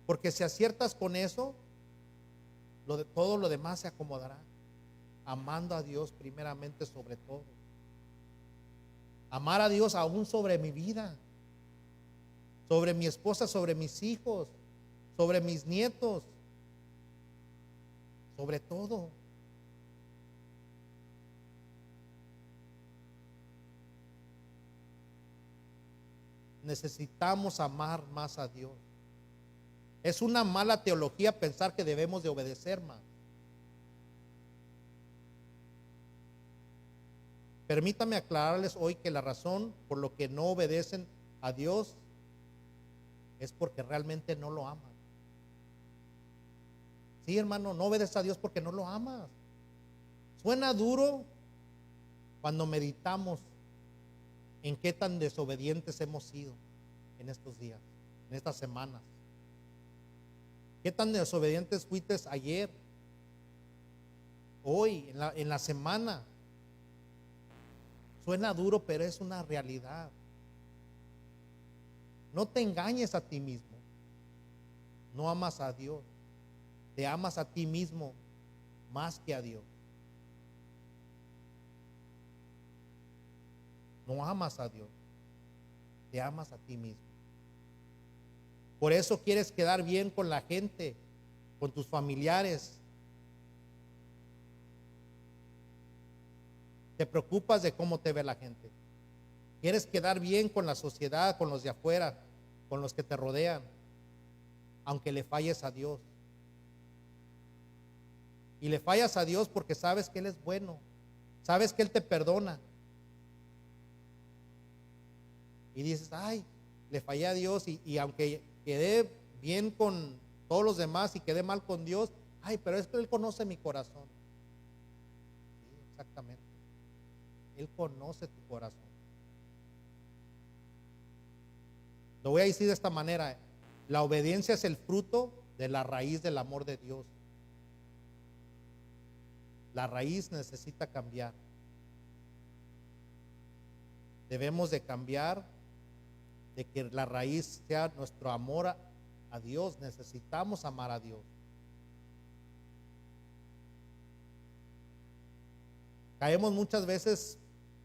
Porque si aciertas con eso, todo lo demás se acomodará. Amando a Dios primeramente sobre todo. Amar a Dios aún sobre mi vida, sobre mi esposa, sobre mis hijos, sobre mis nietos, sobre todo. Necesitamos amar más a Dios. Es una mala teología pensar que debemos de obedecer más. Permítame aclararles hoy que la razón por lo que no obedecen a Dios es porque realmente no lo aman. Sí, hermano, no obedeces a Dios porque no lo amas. Suena duro cuando meditamos en qué tan desobedientes hemos sido en estos días, en estas semanas. ¿Qué tan desobedientes fuiste ayer, hoy, en la semana? Suena duro, pero es una realidad. No te engañes a ti mismo. No amas a Dios. Te amas a ti mismo más que a Dios. No amas a Dios. Te amas a ti mismo. Por eso quieres quedar bien con la gente, con tus familiares. Te preocupas de cómo te ve la gente. Quieres quedar bien con la sociedad, con los de afuera, con los que te rodean, aunque le falles a Dios. Y le fallas a Dios porque sabes que Él es bueno, sabes que Él te perdona. Y dices, ay, le fallé a Dios y aunque quedé bien con todos los demás y quedé mal con Dios, ay, pero es que Él conoce mi corazón. Sí, exactamente. Él conoce tu corazón. Lo voy a decir de esta manera: la obediencia es el fruto de la raíz del amor de Dios. La raíz necesita cambiar. Debemos de cambiar, de que la raíz sea nuestro amor a Dios. Necesitamos amar a Dios. Caemos muchas veces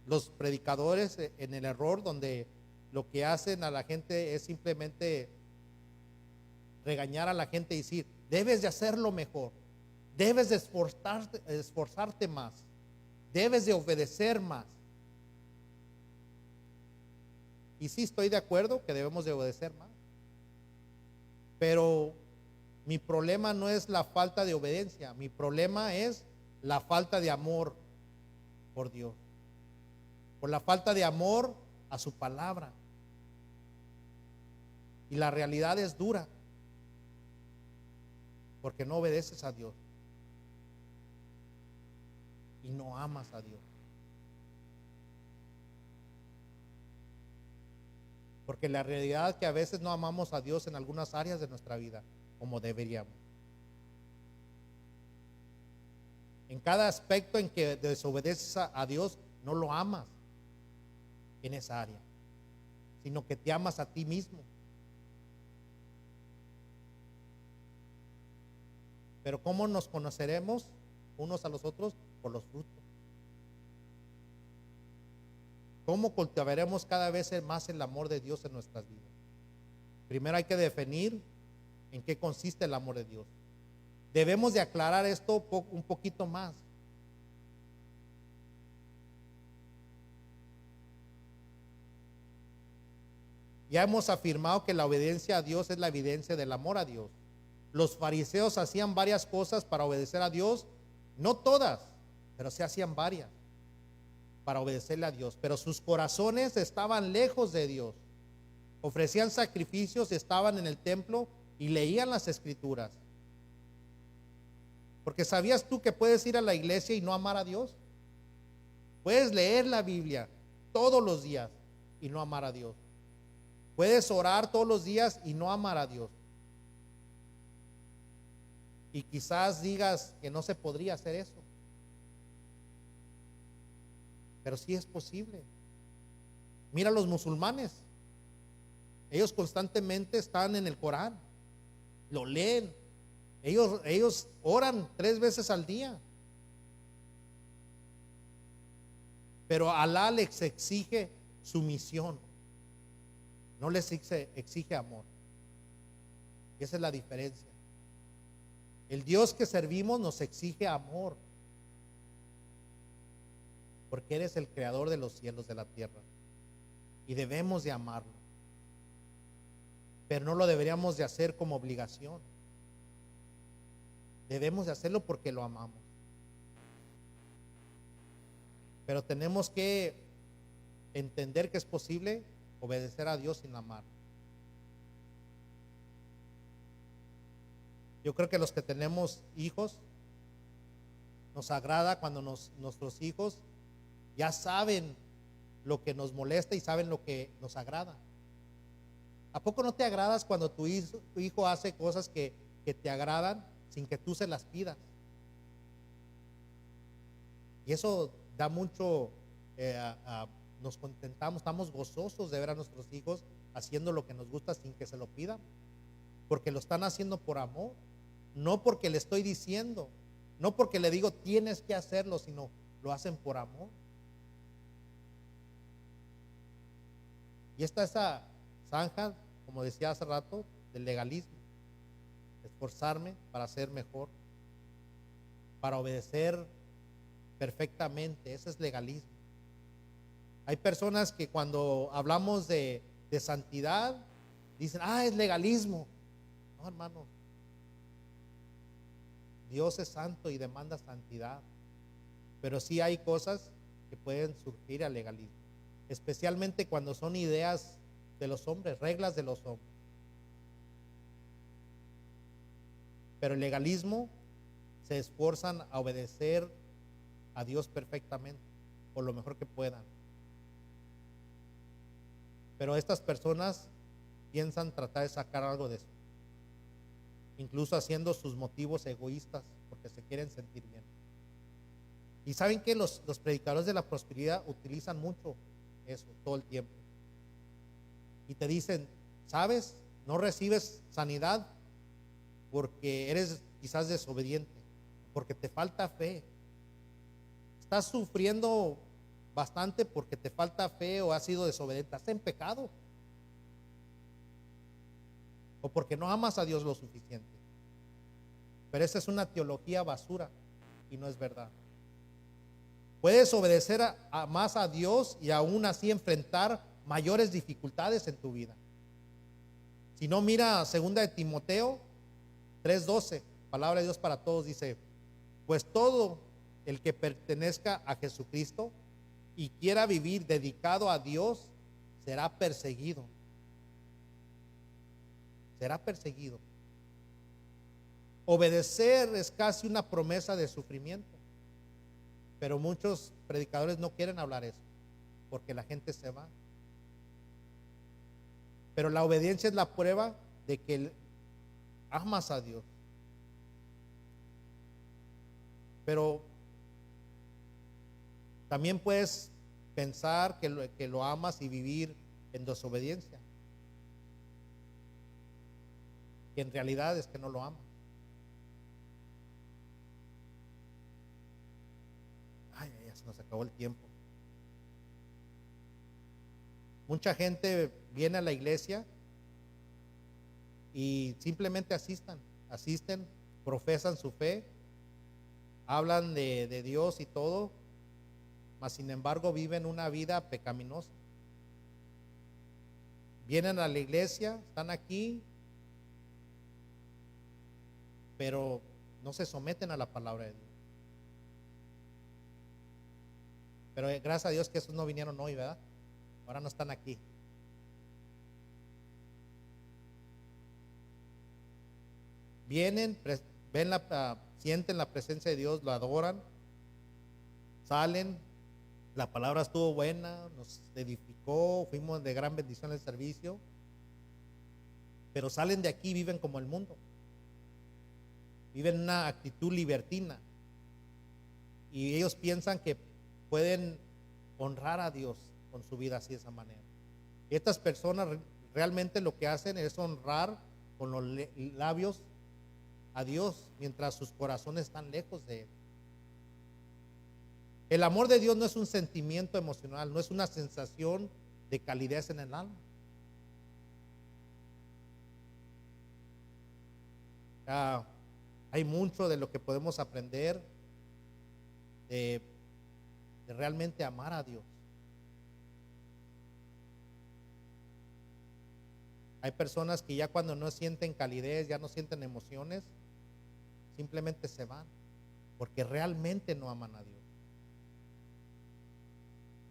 los predicadores en el error donde lo que hacen a la gente es simplemente regañar a la gente y decir, debes de hacerlo mejor, debes de esforzarte más, debes de obedecer más. Y sí, estoy de acuerdo que debemos de obedecer más, pero mi problema no es la falta de obediencia, mi problema es la falta de amor por Dios, por la falta de amor a su palabra. Y la realidad es dura, porque no obedeces a Dios y no amas a Dios. Porque la realidad es que a veces no amamos a Dios en algunas áreas de nuestra vida como deberíamos. En cada aspecto en que desobedeces a Dios, no lo amas en esa área, sino que te amas a ti mismo. Pero ¿cómo nos conoceremos unos a los otros? Por los frutos. ¿Cómo cultivaremos cada vez más el amor de Dios en nuestras vidas? Primero hay que definir en qué consiste el amor de Dios. Debemos de aclarar esto un poquito más. Ya hemos afirmado que la obediencia a Dios es la evidencia del amor a Dios. Los fariseos hacían varias cosas para obedecer a Dios, no todas, pero sí hacían varias para obedecerle a Dios, pero sus corazones estaban lejos de Dios. Ofrecían sacrificios, estaban en el templo y leían las escrituras. Porque ¿sabías tú que puedes ir a la iglesia y no amar a Dios? Puedes leer la Biblia todos los días y no amar a Dios. Puedes orar todos los días y no amar a Dios. Y quizás digas que no se podría hacer eso, pero sí es posible. Mira los musulmanes, ellos constantemente están en el Corán, lo leen, ellos oran 3 veces al día, pero Alá les exige sumisión, no les exige amor. Y esa es la diferencia. El Dios que servimos nos exige amor, porque eres el creador de los cielos, de la tierra, y debemos de amarlo, pero no lo deberíamos de hacer como obligación. Debemos de hacerlo porque lo amamos, pero tenemos que entender que es posible obedecer a Dios sin amar. Yo creo que los que tenemos hijos, nos agrada cuando nuestros hijos ya saben lo que nos molesta y saben lo que nos agrada. ¿A poco no te agradas cuando tu hijo hace cosas que te agradan sin que tú se las pidas? Y eso da mucho, nos contentamos, estamos gozosos de ver a nuestros hijos haciendo lo que nos gusta sin que se lo pidan, porque lo están haciendo por amor, no porque le estoy diciendo, no porque le digo tienes que hacerlo, sino lo hacen por amor. Y esta esa zanja, como decía hace rato, del legalismo. Esforzarme para ser mejor, para obedecer perfectamente, ese es legalismo. Hay personas que cuando hablamos de santidad dicen, es legalismo. No, hermano, Dios es santo y demanda santidad, pero sí hay cosas que pueden surgir al legalismo, especialmente cuando son ideas de los hombres, reglas de los hombres. Pero el legalismo se esfuerzan a obedecer a Dios perfectamente, o lo mejor que puedan. Pero estas personas piensan tratar de sacar algo de eso, incluso haciendo sus motivos egoístas porque se quieren sentir bien. Y saben que los predicadores de la prosperidad utilizan mucho eso todo el tiempo. Y te dicen, ¿sabes? No recibes sanidad porque eres quizás desobediente, porque te falta fe. Estás sufriendo bastante porque te falta fe o has sido desobediente, estás en pecado, o porque no amas a Dios lo suficiente. Pero esa es una teología basura y no es verdad. Puedes obedecer más a Dios y aún así enfrentar mayores dificultades en tu vida. Si no, mira 2 de Timoteo 3:12, palabra de Dios para todos, dice, pues todo el que pertenezca a Jesucristo y quiera vivir dedicado a Dios será perseguido. Será perseguido. Obedecer es casi una promesa de sufrimiento, pero muchos predicadores no quieren hablar eso porque la gente se va. Pero la obediencia es la prueba de que amas a Dios. Pero también puedes pensar que lo amas y vivir en desobediencia, que en realidad es que no lo amas. Ya se nos acabó el tiempo. Mucha gente viene a la iglesia y simplemente asisten, profesan su fe, hablan de Dios y todo, mas sin embargo viven una vida pecaminosa. vienen a la iglesia, están aquí, pero no se someten a la palabra de Dios. Pero gracias a Dios que esos no vinieron hoy, ¿verdad? Ahora no están aquí. Vienen, sienten la presencia de Dios, lo adoran, salen, la palabra estuvo buena, nos edificó, fuimos de gran bendición al servicio, pero salen de aquí y viven como el mundo. Viven una actitud libertina y ellos piensan que pueden honrar a Dios con su vida así de esa manera. Y estas personas realmente lo que hacen es honrar con los labios a Dios mientras sus corazones están lejos de Él. El amor de Dios no es un sentimiento emocional, no es una sensación de calidez en el alma. Hay mucho de lo que podemos aprender de realmente amar a Dios. Hay personas que ya cuando no sienten calidez, ya no sienten emociones, simplemente se van, porque realmente no aman a Dios.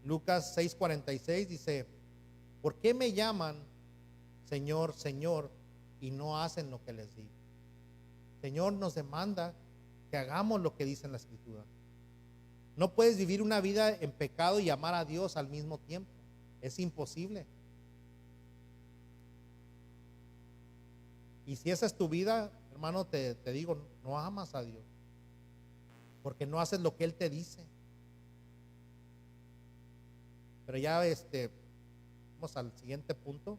Lucas 6:46 dice: ¿por qué me llaman Señor, Señor, y no hacen lo que les digo? Señor nos demanda que hagamos lo que dice en la Escritura. No puedes vivir una vida en pecado y amar a Dios al mismo tiempo. Es imposible. Y si esa es tu vida, hermano, te digo, no amas a Dios, porque no haces lo que Él te dice. Pero ya vamos al siguiente punto.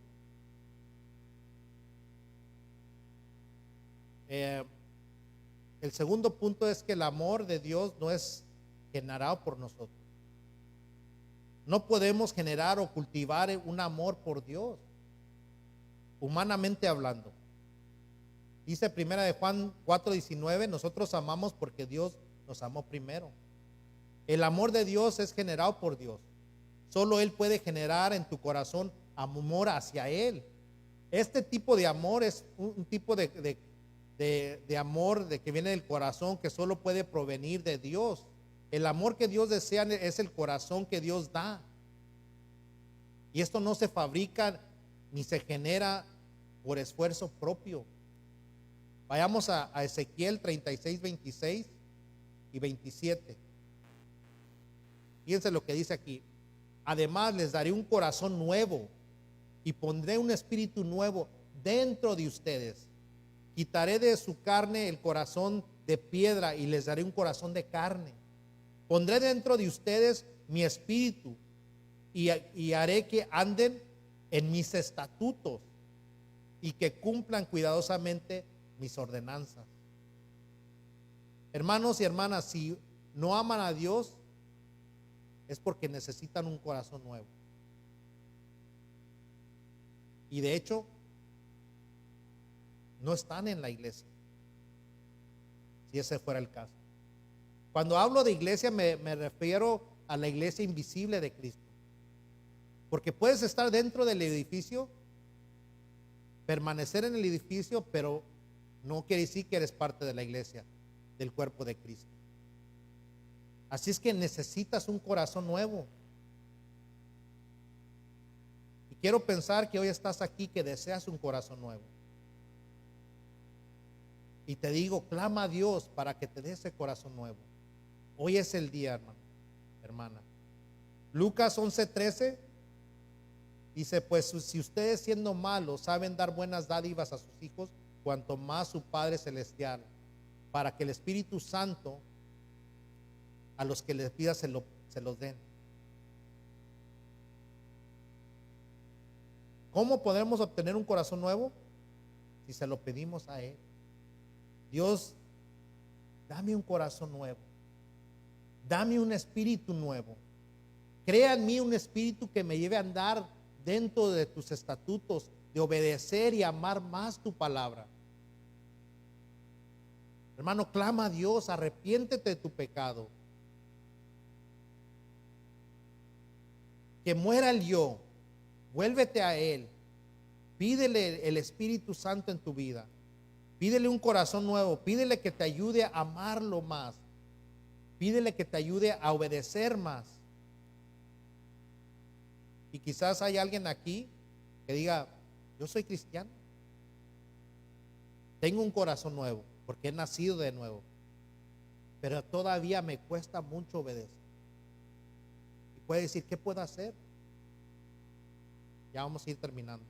El segundo punto es que el amor de Dios no es generado por nosotros. No podemos generar o cultivar un amor por Dios, humanamente hablando. Dice primera de Juan 4:19, nosotros amamos porque Dios nos amó primero. El amor de Dios es generado por Dios. Solo Él puede generar en tu corazón amor hacia Él. Este tipo de amor es un tipo de amor que viene del corazón, que solo puede provenir de Dios. El amor que Dios desea es el corazón que Dios da. Y esto no se fabrica ni se genera por esfuerzo propio. Vayamos a Ezequiel 36, 26 y 27. Fíjense lo que dice aquí. Además les daré un corazón nuevo y pondré un espíritu nuevo dentro de ustedes. Quitaré de su carne el corazón de piedra y les daré un corazón de carne. Pondré dentro de ustedes mi espíritu y haré que anden en mis estatutos y que cumplan cuidadosamente mis ordenanzas. Hermanos y hermanas, si no aman a Dios, es porque necesitan un corazón nuevo. Y de hecho, no están en la iglesia, si ese fuera el caso. Cuando hablo de iglesia me refiero a la iglesia invisible de Cristo. Porque puedes estar dentro del edificio, permanecer en el edificio, pero no quiere decir que eres parte de la iglesia, del cuerpo de Cristo. Así es que necesitas un corazón nuevo. Y quiero pensar que hoy estás aquí, que deseas un corazón nuevo. Y te digo, clama a Dios para que te dé ese corazón nuevo. Hoy es el día, hermano, hermana. Lucas 11:13 dice: pues si ustedes siendo malos saben dar buenas dádivas a sus hijos, cuanto más su Padre Celestial, para que el Espíritu Santo a los que les pida se los den. ¿Cómo podremos obtener un corazón nuevo? Si se lo pedimos a Él. Dios, dame un corazón nuevo, dame un espíritu nuevo, crea en mí un espíritu que me lleve a andar dentro de tus estatutos, de obedecer y amar más tu palabra. Hermano, clama a Dios, arrepiéntete de tu pecado, que muera el yo, vuélvete a Él Pídele el Espíritu Santo en tu vida. Pídele un corazón nuevo. Pídele que te ayude a amarlo más. Pídele que te ayude a obedecer más. Y quizás hay alguien aquí que diga, yo soy cristiano. Tengo un corazón nuevo porque he nacido de nuevo. Pero todavía me cuesta mucho obedecer. Y puede decir, ¿qué puedo hacer? Ya vamos a ir terminando.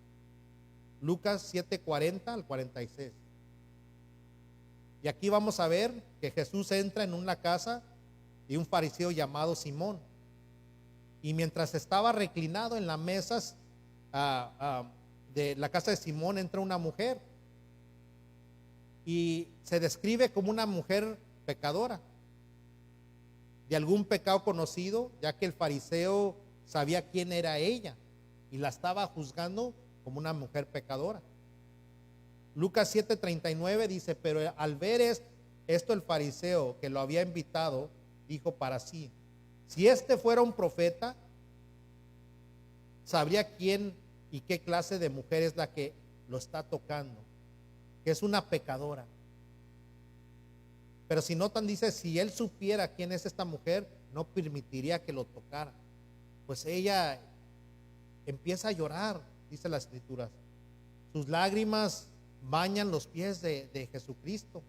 Lucas 7:40 al 46. Y aquí vamos a ver que Jesús entra en una casa de un fariseo llamado Simón. Y mientras estaba reclinado en las mesas de la casa de Simón, entra una mujer. Y se describe como una mujer pecadora, de algún pecado conocido, ya que el fariseo sabía quién era ella y la estaba juzgando como una mujer pecadora. Lucas 7:39 dice, pero al ver esto el fariseo que lo había invitado, dijo para sí, si este fuera un profeta, sabría quién y qué clase de mujer es la que lo está tocando, que es una pecadora. Pero si notan, dice, si él supiera quién es esta mujer, no permitiría que lo tocara. Pues ella empieza a llorar, dice las escrituras. Sus lágrimas bañan los pies de Jesucristo.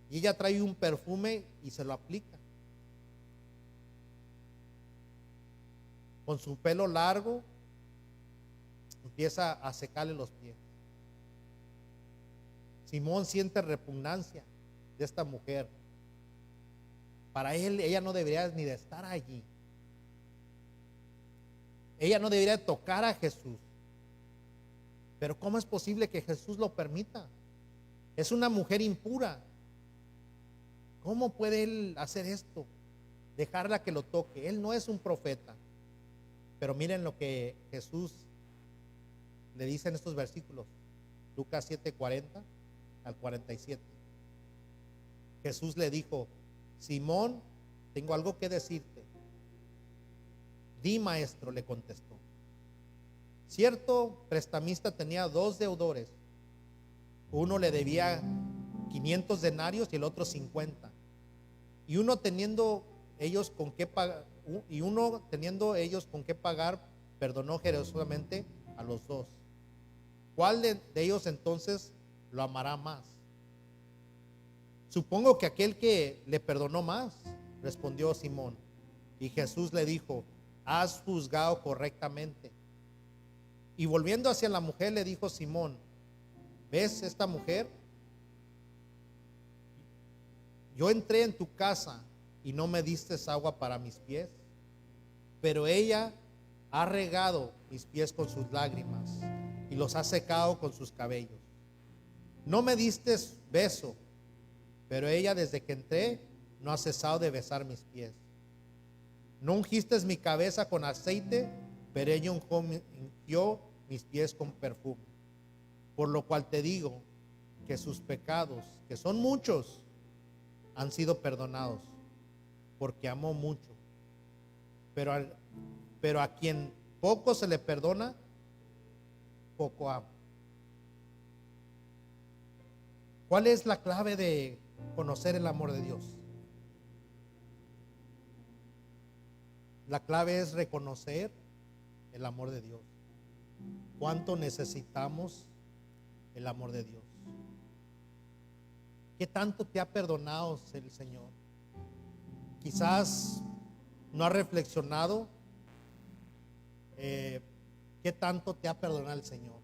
Y ella trae un perfume y se lo aplica. Con su pelo largo, empieza a secarle los pies. Simón siente repugnancia de esta mujer. Para él, ella no debería ni de estar allí. Ella no debería tocar a Jesús. Pero ¿cómo es posible que Jesús lo permita? Es una mujer impura. ¿Cómo puede él hacer esto? Dejarla que lo toque. Él no es un profeta. Pero miren lo que Jesús le dice en estos versículos. Lucas 7:40 al 47. Jesús le dijo, Simón, tengo algo que decirte. Di, maestro, le contestó. Cierto prestamista tenía 2 deudores. Uno le debía 500 denarios y el otro 50. Y uno teniendo ellos con qué pagar, perdonó generosamente a los 2. ¿Cuál de ellos entonces lo amará más? Supongo que aquel que le perdonó más, respondió Simón. Y Jesús le dijo, has juzgado correctamente. Y volviendo hacia la mujer le dijo Simón, ¿ves esta mujer? Yo entré en tu casa y no me diste agua para mis pies, pero ella ha regado mis pies con sus lágrimas y los ha secado con sus cabellos. No me diste beso, pero ella desde que entré no ha cesado de besar mis pies. No ungiste mi cabeza con aceite, pero ella ungió mis pies con perfume. Por lo cual te digo que sus pecados, que son muchos, han sido perdonados, porque amó mucho. Pero a quien poco se le perdona, poco ama. ¿Cuál es la clave de conocer el amor de Dios? La clave es reconocer el amor de Dios. ¿Cuánto necesitamos el amor de Dios? ¿Qué tanto te ha perdonado el Señor? Quizás no has reflexionado qué tanto te ha perdonado el Señor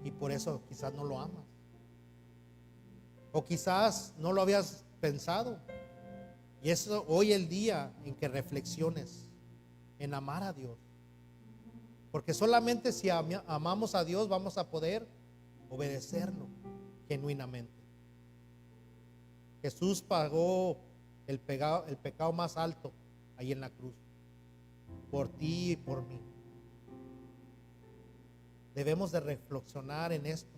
y por eso quizás no lo amas, o quizás no lo habías pensado. Y es hoy el día en que reflexiones en amar a Dios, porque solamente si amamos a Dios vamos a poder obedecerlo genuinamente. Jesús pagó el pecado más alto ahí en la cruz, por ti y por mí. Debemos de reflexionar en esto.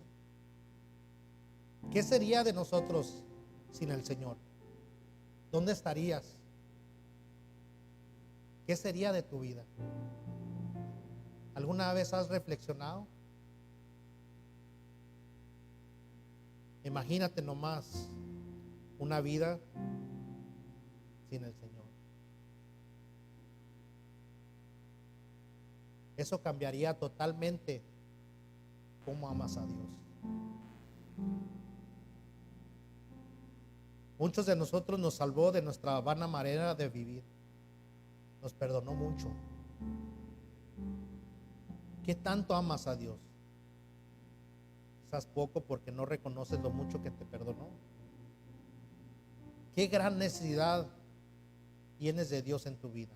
¿Qué sería de nosotros sin el Señor? ¿Dónde estarías? ¿Qué sería de tu vida? ¿Alguna vez has reflexionado? Imagínate nomás una vida sin el Señor. Eso cambiaría totalmente cómo amas a Dios. Muchos de nosotros nos salvó de nuestra vana manera de vivir. Nos perdonó mucho. ¿Qué tanto amas a Dios? Quizás poco, porque no reconoces lo mucho que te perdonó. ¿Qué gran necesidad tienes de Dios en tu vida?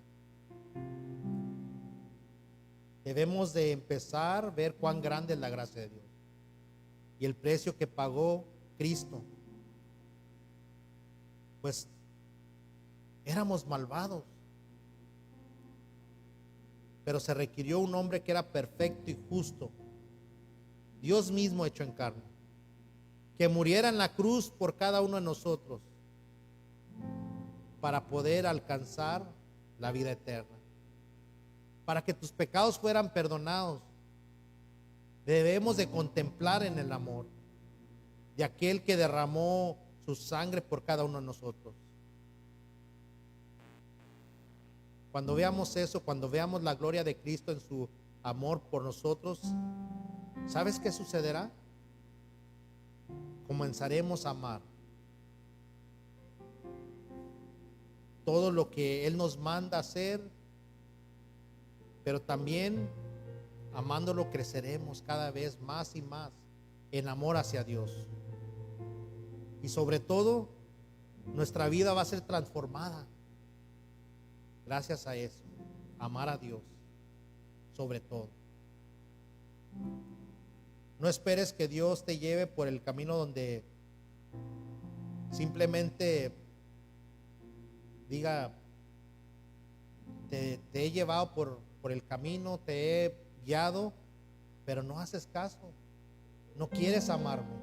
Debemos de empezar a ver cuán grande es la gracia de Dios y el precio que pagó Cristo. Pues éramos malvados, pero se requirió un hombre que era perfecto y justo, Dios mismo hecho en carne, que muriera en la cruz por cada uno de nosotros para poder alcanzar la vida eterna. Para que tus pecados fueran perdonados, debemos de contemplar en el amor de aquel que derramó su sangre por cada uno de nosotros. Cuando veamos eso, cuando veamos la gloria de Cristo en su amor por nosotros, ¿sabes qué sucederá? Comenzaremos a amar todo lo que Él nos manda hacer, pero también amándolo creceremos cada vez más y más en amor hacia Dios. Y sobre todo, nuestra vida va a ser transformada gracias a eso, amar a Dios sobre todo. No esperes que Dios te lleve por el camino donde simplemente diga, te he llevado por el camino, te he guiado, pero no haces caso, no quieres amarme,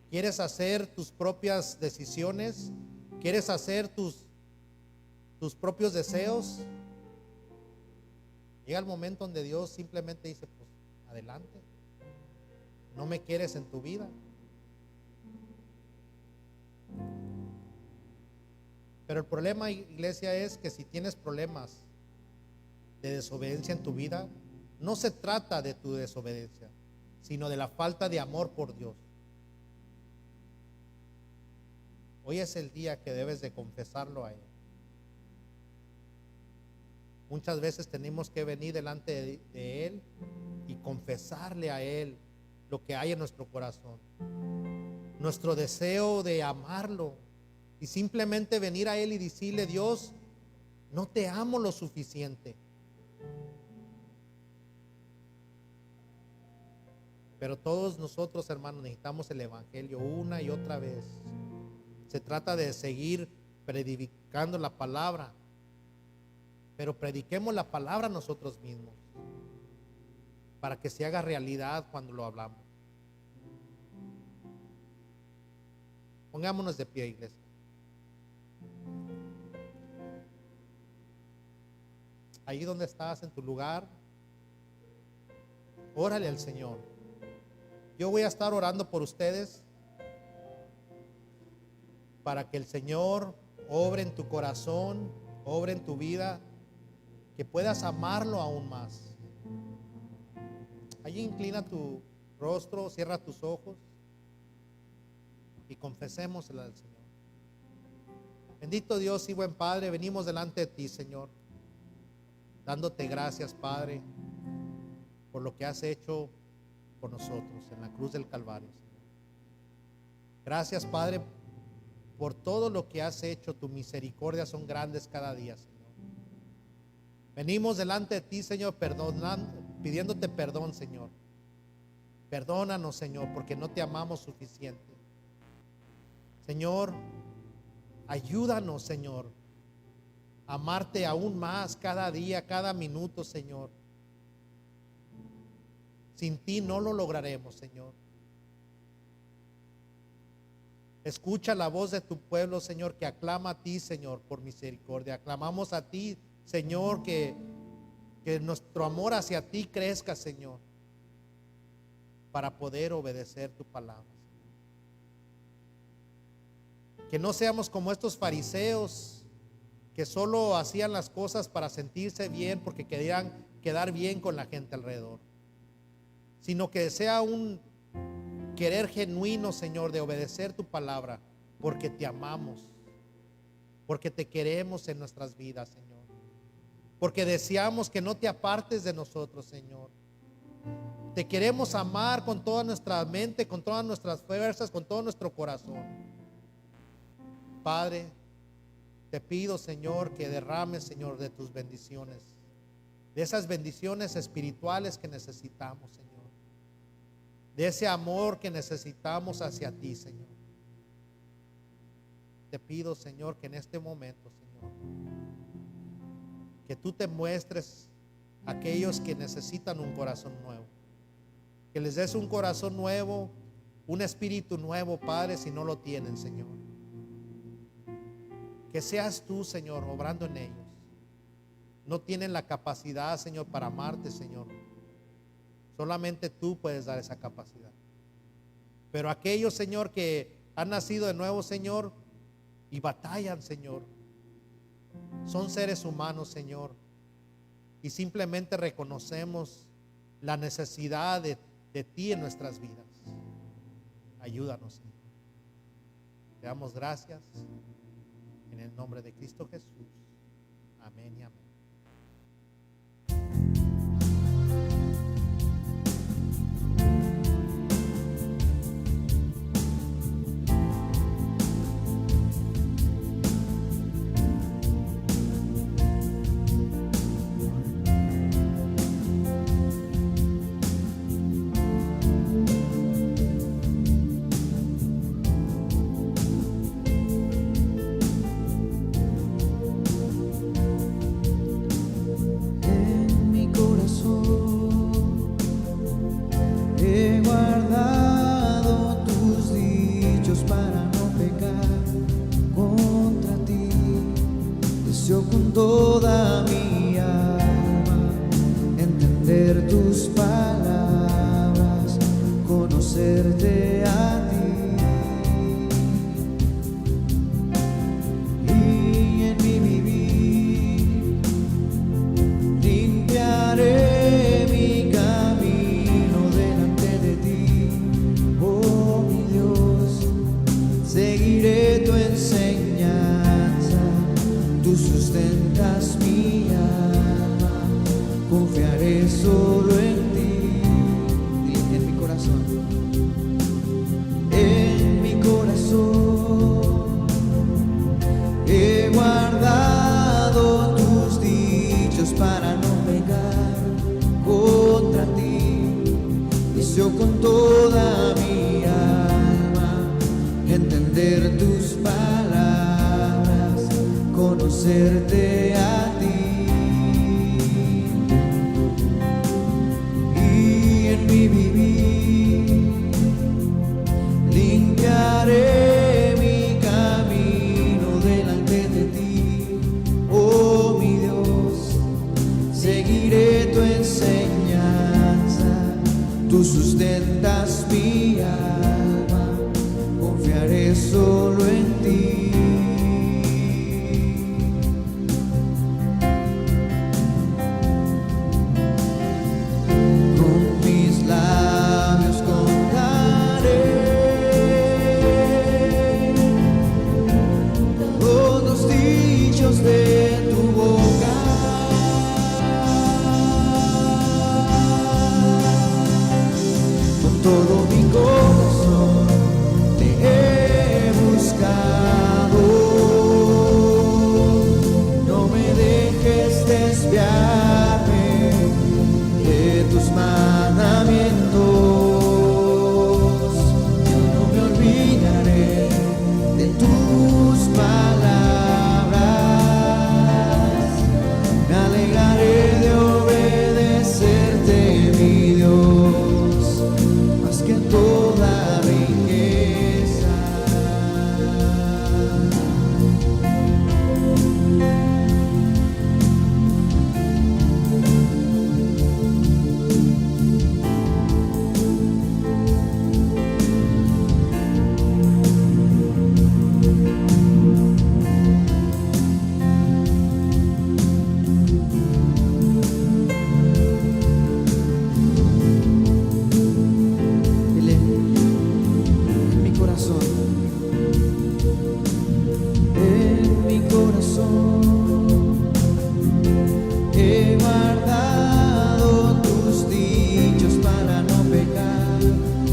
quieres hacer tus propias decisiones, quieres hacer tus propios deseos. Llega el momento donde Dios simplemente dice, pues adelante, no me quieres en tu vida. Pero el problema, iglesia, es que si tienes problemas de desobediencia en tu vida, no se trata de tu desobediencia, sino de la falta de amor por Dios. Hoy es el día que debes de confesarlo a Él. Muchas veces tenemos que venir delante de Él y confesarle a Él lo que hay en nuestro corazón, nuestro deseo de amarlo, y simplemente venir a Él y decirle: Dios, no te amo lo suficiente. Pero todos nosotros, hermanos, necesitamos el evangelio una y otra vez. Se trata de seguir predicando la palabra, pero prediquemos la palabra nosotros mismos para que se haga realidad cuando lo hablamos. Pongámonos de pie, iglesia. Ahí donde estás, en tu lugar, órale al Señor. Yo voy a estar orando por ustedes para que el Señor obre en tu corazón, obre en tu vida, que puedas amarlo aún más. Allí inclina tu rostro, cierra tus ojos y confesémosela al Señor. Bendito Dios y buen Padre, venimos delante de ti, Señor, dándote gracias, Padre, por lo que has hecho por nosotros en la cruz del Calvario, Señor. Gracias, Padre, por todo lo que has hecho. Tu misericordia son grandes cada día, Señor. Venimos delante de ti, Señor, pidiéndote perdón, Señor. Perdónanos, Señor, porque no te amamos suficiente. Señor, ayúdanos, Señor, a amarte aún más cada día, cada minuto, Señor. Sin ti no lo lograremos, Señor. Escucha la voz de tu pueblo, Señor, que aclama a ti, Señor, por misericordia. Aclamamos a ti, Señor, que nuestro amor hacia ti crezca, Señor. para poder obedecer tu palabra. Que no seamos como estos fariseos que solo hacían las cosas para sentirse bien porque querían quedar bien con la gente alrededor, sino que sea un querer genuino, Señor, de obedecer tu palabra porque te amamos, porque te queremos en nuestras vidas, Señor, porque deseamos que no te apartes de nosotros, Señor. Te queremos amar con toda nuestra mente, con todas nuestras fuerzas, con todo nuestro corazón. Padre, te pido, Señor, que derrames, Señor, de tus bendiciones, de esas bendiciones espirituales que necesitamos, Señor, de ese amor que necesitamos hacia ti, Señor. Te pido, Señor, que en este momento, Señor, que tú te muestres a aquellos que necesitan un corazón nuevo, que les des un corazón nuevo, un espíritu nuevo, Padre, si no lo tienen, Señor. Que seas tú, Señor, obrando en ellos. No tienen la capacidad, Señor, para amarte, Señor. Solamente tú puedes dar esa capacidad. Pero aquellos, Señor, que han nacido de nuevo, Señor, y batallan, Señor, son seres humanos, Señor, y simplemente reconocemos la necesidad de ti en nuestras vidas. Ayúdanos, Señor. Te damos gracias en el nombre de Cristo Jesús. Amén y amén. Con toda mi alma entender tus palabras, conocerte a ti, y en mi vivir limpiaré mi camino delante de ti. Oh mi Dios, seguiré tu enseñanza. Tú sustentas mi alma, confiaré solo en ti. En mi corazón, he guardado tus dichos para no pecar contra ti. Deseo con toda mi alma entender tus palabras, conocerte a ti, y en mi vivir limpiaré mi camino delante de ti. Oh mi Dios, seguiré tu enseñanza. Tú sustentas mi alma, confiaré solo en ti. De tu boca, con todo mi corazón te he buscado. No me dejes desviarme de tus mandamientos. Yo no me olvidaré de tus palabras. Me alegraré de obedecerte, mi Dios, más que todo.